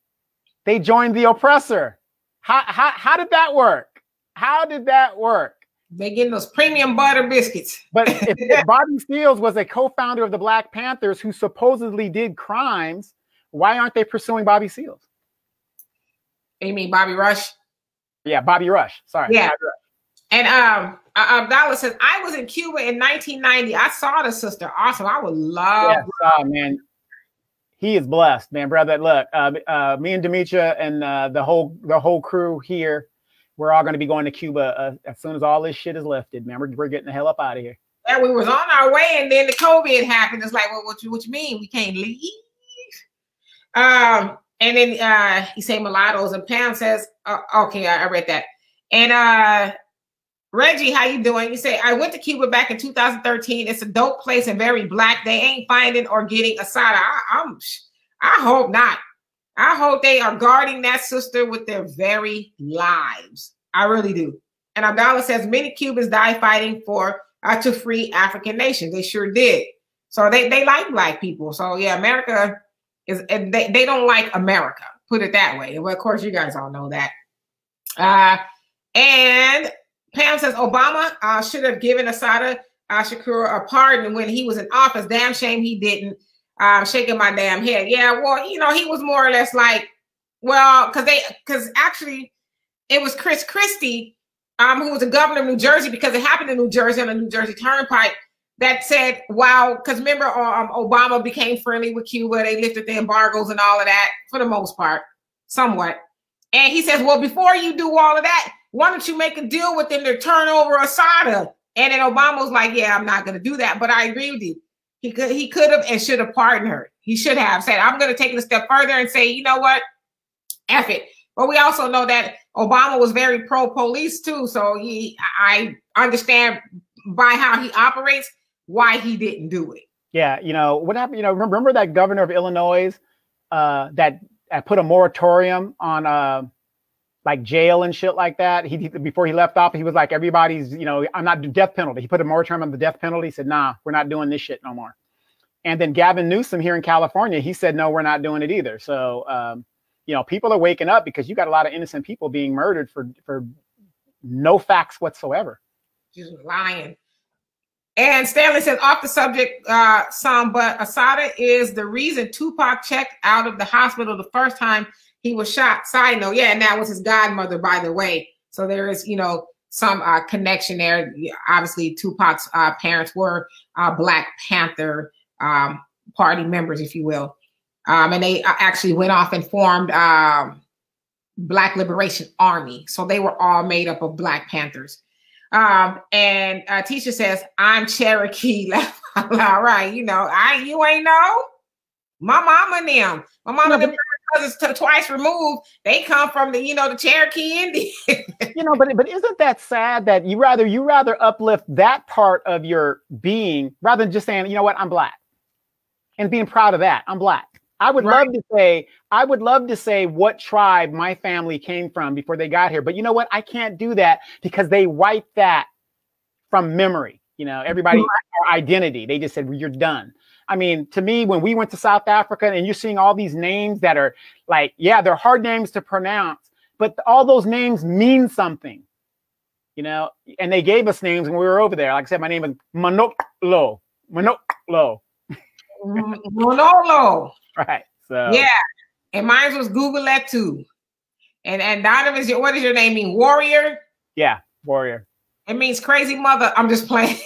They joined the oppressor. How did that work? How did that work? They getting those premium butter biscuits. But if Bobby Seals was a co-founder of the Black Panthers who supposedly did crimes, why aren't they pursuing Bobby Seals? You mean Bobby Rush? Yeah, Bobby Rush. Sorry. Yeah. And Abdallah says, I was in Cuba in 1990. I saw the sister. Awesome. I would love. Yes, man. He is blessed, man, brother. Look, me and Demetria and the whole crew here, we're all going to be going to Cuba as soon as all this shit is lifted, man. We're getting the hell up out of here. Yeah, we was on our way, and then the COVID happened. It's like, well, what you mean? We can't leave? And then he say mulattoes, and Pam says, okay, I read that. And Reggie, how you doing? You say, I went to Cuba back in 2013. It's a dope place and very Black. They ain't finding or getting Asada. I hope not. I hope they are guarding that sister with their very lives. I really do. And Abdallah says many Cubans died fighting for to free African nations. They sure did. So they like Black people. So yeah, America is they don't like America. Put it that way. Well, of course, you guys all know that. And Pam says Obama should have given Assata Shakur a pardon when he was in office. Damn shame he didn't. Shaking my damn head. Yeah, well, you know, he was more or less like, well, because actually it was Chris Christie, who was the governor of New Jersey, because it happened in New Jersey on the New Jersey Turnpike, that said, wow, because remember, Obama became friendly with Cuba. They lifted the embargoes and all of that for the most part, somewhat. And he says, well, before you do all of that, why don't you make a deal with them to turn over Assata? And then Obama was like, yeah, I'm not going to do that. But I agree with you. He could have and should have pardoned her. He should have said, I'm going to take it a step further and say, you know what? F it. But we also know that Obama was very pro-police too. So I understand by how he operates why he didn't do it. Yeah. You know, what happened? You know, remember that governor of Illinois that put a moratorium on like jail and shit like that. Before he left off, he was like, everybody's, you know, I'm not doing death penalty. He put a moratorium on the death penalty. He said, nah, we're not doing this shit no more. And then Gavin Newsom here in California, he said, no, we're not doing it either. So, you know, people are waking up because you got a lot of innocent people being murdered for no facts whatsoever. Just lying. And Stanley says, off the subject some, but Assata is the reason Tupac checked out of the hospital the first time he was shot. Side note, yeah, and that was his godmother, by the way. So there is, you know, some connection there. Obviously, Tupac's parents were Black Panther party members, if you will. And they actually went off and formed Black Liberation Army. So they were all made up of Black Panthers. And Tisha says, I'm Cherokee. All right, you know, you ain't know. My mama and them. My mama and them cousins twice removed. They come from the, you know, the Cherokee Indian. You know, but isn't that sad that you rather uplift that part of your being rather than just saying, you know what, I'm Black, and being proud of that. I'm Black. I would love to say what tribe my family came from before they got here. But you know what? I can't do that because they wiped that from memory. You know, everybody, our identity. They just said, well, you're done. I mean, to me, when we went to South Africa and you're seeing all these names that are like, yeah, they're hard names to pronounce, but all those names mean something, you know, and they gave us names when we were over there. Like I said, my name is Manolo. Manolo. Manolo. Right. So yeah. And mine was Google that too. And Donovan's, what does your name mean? Warrior? Yeah, warrior. It means crazy mother. I'm just playing.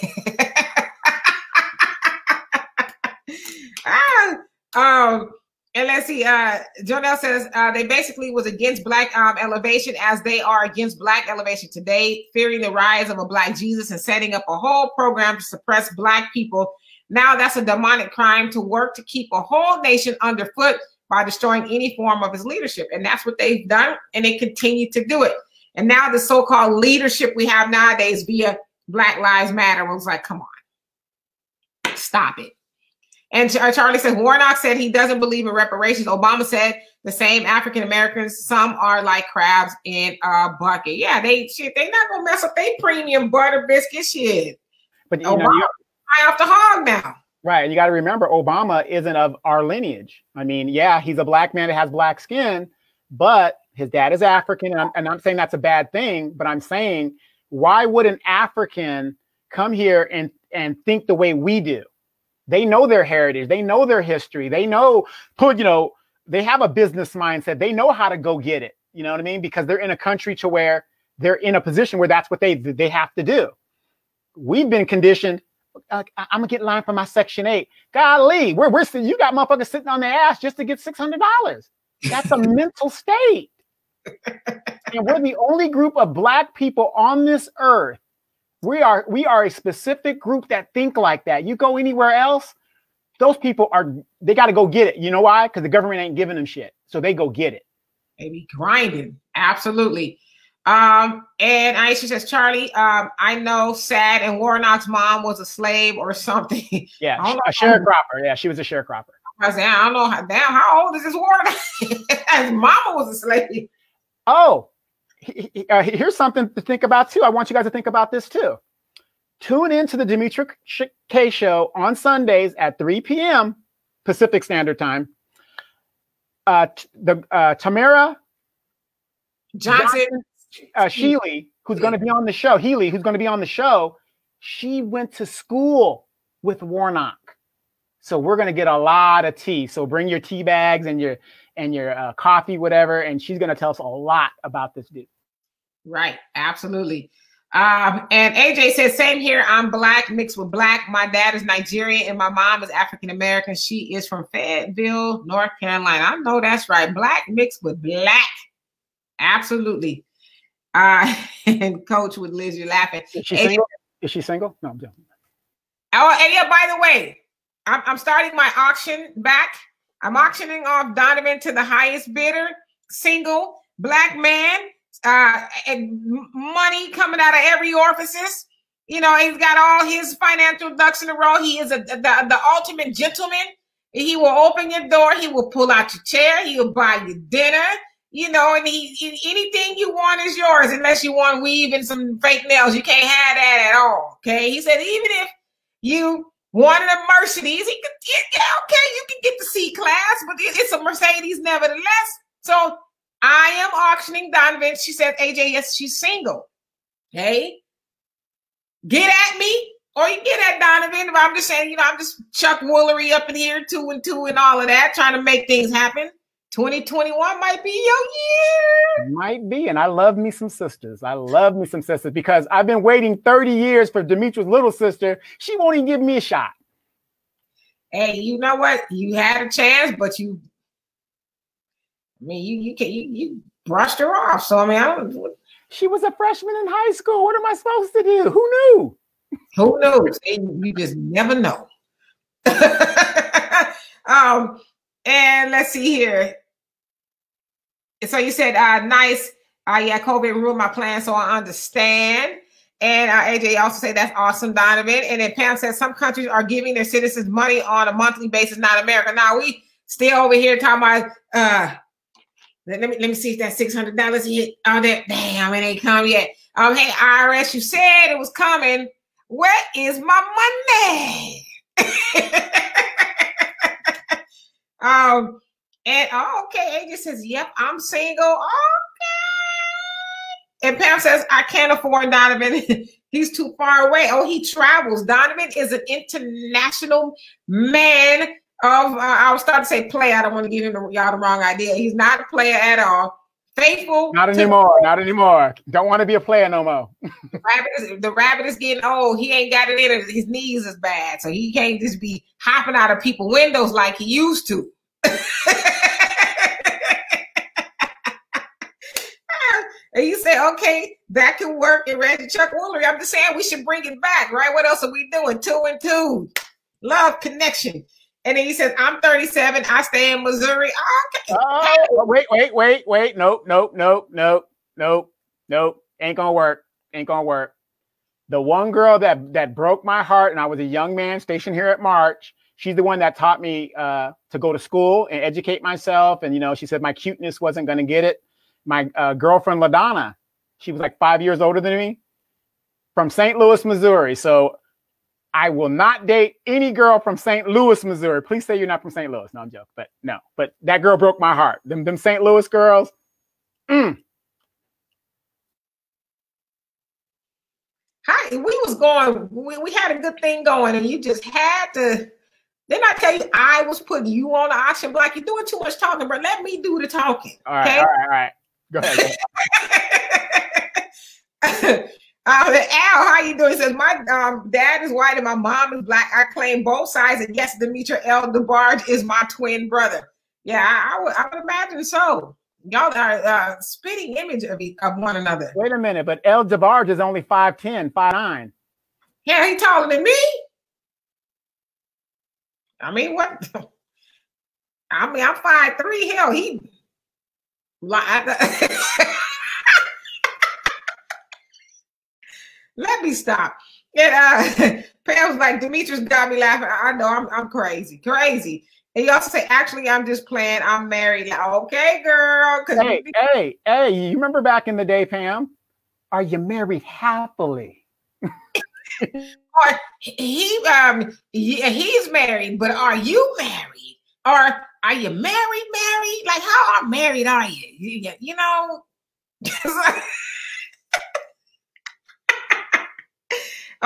And let's see, Jonelle says they basically was against Black elevation as they are against Black elevation today, fearing the rise of a Black Jesus and setting up a whole program to suppress Black people. Now that's a demonic crime to work to keep a whole nation underfoot by destroying any form of his leadership. And that's what they've done, and they continue to do it. And now the so-called leadership we have nowadays via Black Lives Matter was like, come on, stop it. And Charlie said, Warnock said he doesn't believe in reparations. Obama said the same. African Americans, some are like crabs in a bucket. Yeah, they not gonna mess up their premium butter biscuit shit. But you Obama, know, high off the hog now. Right. And you got to remember, Obama isn't of our lineage. I mean, yeah, he's a Black man that has black skin, but his dad is African. And I'm saying that's a bad thing, but I'm saying, why would an African come here and think the way we do? They know their heritage. They know their history. They know, you know, they have a business mindset. They know how to go get it. You know what I mean? Because they're in a country to where they're in a position where that's what they have to do. We've been conditioned. I'm gonna get in line for my Section 8. Golly, you got motherfuckers sitting on their ass just to get $600. That's a mental state. And we're the only group of Black people on this earth. We are a specific group that think like that. You go anywhere else, those people they got to go get it. You know why? Because the government ain't giving them shit. So they go get it. They be grinding. Absolutely. And Aisha says, Charlie, I know Sad and Warnock's mom was a slave or something. Yeah, a sharecropper. Yeah, she was a sharecropper. I said, I don't know. How old is this Warnock? His mama was a slave. Oh, here's something to think about too. I want you guys to think about this too. Tune into the Demetra K Show on Sundays at 3 p.m. Pacific Standard Time. Tamara Sheely, who's going to be on the show, Healy, who's going to be on the show, she went to school with Warnock. So we're going to get a lot of tea. So bring your tea bags and your coffee, whatever. And she's going to tell us a lot about this dude. Right. Absolutely. And AJ says, same here. I'm Black mixed with Black. My dad is Nigerian and my mom is African-American. She is from Fayetteville, North Carolina. I know that's right. Black mixed with Black. Absolutely. And Coach with Liz, you're laughing. Is she single? Is she single? No, I'm joking. Oh, and yeah, by the way, I'm starting my auction back. I'm auctioning off Donovan to the highest bidder, single, Black man, and money coming out of every orifice. You know, he's got all his financial ducks in a row. He is the ultimate gentleman. He will open your door. He will pull out your chair. He will buy you dinner. You know, and anything you want is yours, unless you want weave and some fake nails. You can't have that at all. Okay. He said, even if you wanted a Mercedes, he could get, okay, you can get the C class, but it's a Mercedes nevertheless. So I am auctioning Donovan. She said, AJ, yes, she's single. Okay. Get at me or you get at Donovan. But I'm just saying, you know, I'm just Chuck Woolery up in here, 2 and 2 and all of that, trying to make things happen. 2021 might be your year. Might be. And I love me some sisters. I love me some sisters because I've been waiting 30 years for Demetra's little sister. She won't even give me a shot. Hey, you know what? You had a chance, but you brushed her off. So, I mean, she was a freshman in high school. What am I supposed to do? Who knew? Who knows? You just never know. And let's see here. So you said, nice. Yeah, COVID ruined my plan, so I understand. And AJ also said, that's awesome, Donovan. And then Pam says, some countries are giving their citizens money on a monthly basis, not America. Now, we still over here talking about, let me see if that $600 hit. Oh, that, damn, it ain't come yet. Hey, IRS, you said it was coming. Where is my money? And okay, AJ says, yep, I'm single. Okay. And Pam says, I can't afford Donovan. He's too far away. Oh, he travels. Donovan is an international man of, I was starting to say player. I don't want to give y'all the wrong idea. He's not a player at all. Faithful. Not anymore. Not anymore. Don't want to be a player no more. The rabbit is getting old. He ain't got it in it. His knees is bad. So he can't just be hopping out of people's windows like he used to. And you say, okay, that can work. And Randy Chuck Woolery, I'm just saying we should bring it back, right? What else are we doing? 2 and 2. Love connection. And then he says, I'm 37. I stay in Missouri. Okay. Oh, wait. Nope. Ain't gonna work. The one girl that broke my heart, and I was a young man stationed here at March. She's the one that taught me to go to school and educate myself. And, you know, she said my cuteness wasn't going to get it. My girlfriend, LaDonna, she was like 5 years older than me, from St. Louis, Missouri. So I will not date any girl from St. Louis, Missouri. Please say you're not from St. Louis. No, I'm joking. But no, but that girl broke my heart. Them St. Louis girls. Hi, we had a good thing going, and you just had to. Didn't I tell you I was putting you on the auction block? You're doing too much talking, but let me do the talking. All right, okay? all right. Go ahead. Al, how you doing? He says, my dad is white and my mom is Black. I claim both sides, and yes, Demetra L. DeBarge is my twin brother. Yeah, I would imagine so. Y'all are spitting image of one another. Wait a minute, but L. DeBarge is only 5'10", 5'9". Yeah, he taller than me. I mean, what? I mean, I'm 5'3". Hell, he. Let me stop. And Pam was like, Demetra's got me laughing. I know I'm crazy. And you also say, actually, I'm just playing. I'm married. Like, okay, girl. Hey, you remember back in the day, Pam? Are you married happily? Or he's married, but are you married? Or are you married? Like, how married are you? You know?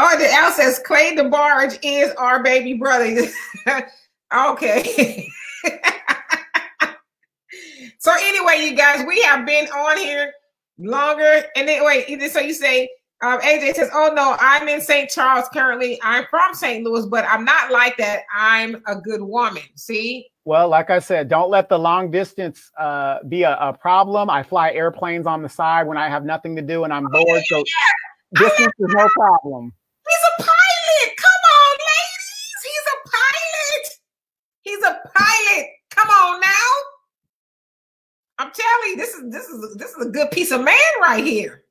Oh, the L says Clay DeBarge is our baby brother. Okay. So anyway, you guys, we have been on here longer. And then wait, so you say, AJ says, oh no, I'm in St. Charles currently. I'm from St. Louis, but I'm not like that. I'm a good woman. See? Well, like I said, don't let the long distance be a problem. I fly airplanes on the side when I have nothing to do and I'm bored. So distance is no problem. He's a pilot. Come on, ladies. He's a pilot. He's a pilot. Come on now. I'm telling you, this is a good piece of man right here.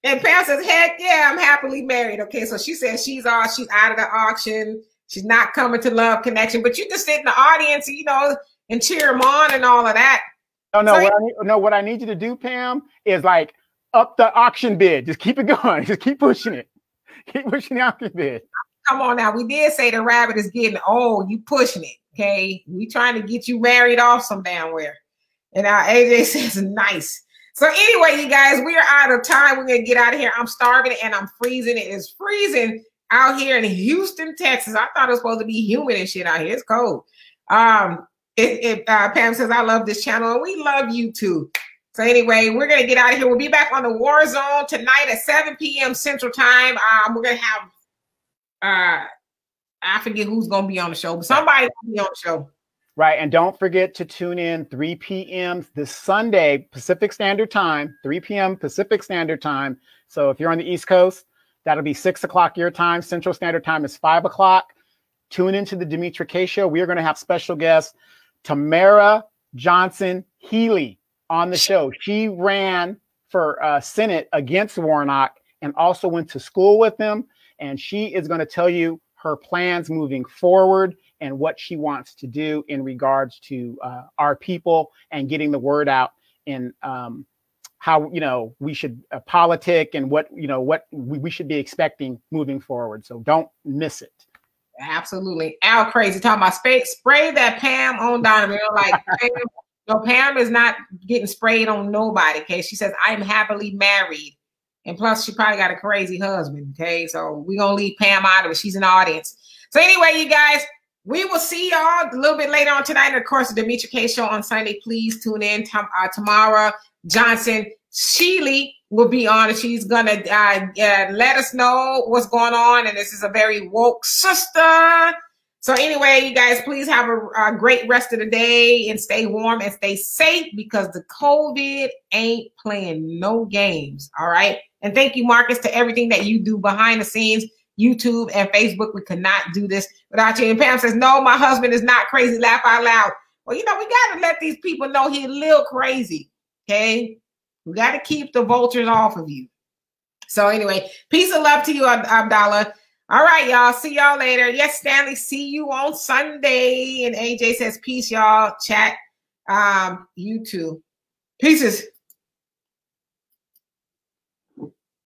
And Pam says, heck yeah, I'm happily married. Okay, so she says she's out of the auction. She's not coming to Love Connection, but you just sit in the audience, you know, and cheer them on and all of that. No, what I need you to do, Pam, is like up the auction bid. Just keep it going. Just keep pushing it. Keep pushing the auction bid. Come on now. We did say the rabbit is getting old. You pushing it, okay? We trying to get you married off some damn where. And AJ says, nice. So anyway, you guys, we are out of time. We're going to get out of here. I'm starving and I'm freezing. It is freezing out here in Houston, Texas. I thought it was supposed to be humid and shit out here. It's cold. Pam says, I love this channel and we love you too. So anyway, we're going to get out of here. We'll be back on the War Zone tonight at 7 p.m. Central Time. We're going to have, I forget who's going to be on the show, but somebody will be on the show. Right. And don't forget to tune in 3 p.m. this Sunday, Pacific Standard Time, 3 p.m. Pacific Standard Time. So if you're on the East Coast, that'll be 6 o'clock your time. Central Standard Time is 5 o'clock. Tune into the Demetra K Show. We are going to have special guest Tamara Johnson Healy on the show. She ran for Senate against Warnock and also went to school with him. And she is going to tell you her plans moving forward and what she wants to do in regards to our people and getting the word out in how, you know, we should politic and what, you know, what we should be expecting moving forward. So don't miss it. Absolutely. Al crazy talking about spray that Pam on Donovan. Like, Pam is not getting sprayed on nobody. Okay. She says, I'm happily married. And plus she probably got a crazy husband. Okay. So we're going to leave Pam out of it. She's in the audience. So anyway, you guys, we will see y'all a little bit later on tonight. And of course, the Demetra K Show on Sunday. Please tune in. Tamara Johnson Sheely will be on, and she's gonna let us know what's going on. And this is a very woke sister. So anyway, you guys, please have a great rest of the day and stay warm and stay safe because the COVID ain't playing no games. All right. And thank you, Marcus, to everything that you do behind the scenes. YouTube and Facebook, we could not do this without you. And Pam says, no, my husband is not crazy. Laugh out loud. Well, you know, we got to let these people know he's a little crazy. Okay. We got to keep the vultures off of you. So anyway, peace and love to you, Abdallah. All right, y'all. See y'all later. Yes, Stanley, see you on Sunday. And AJ says, peace, y'all. Chat. You too. Pieces.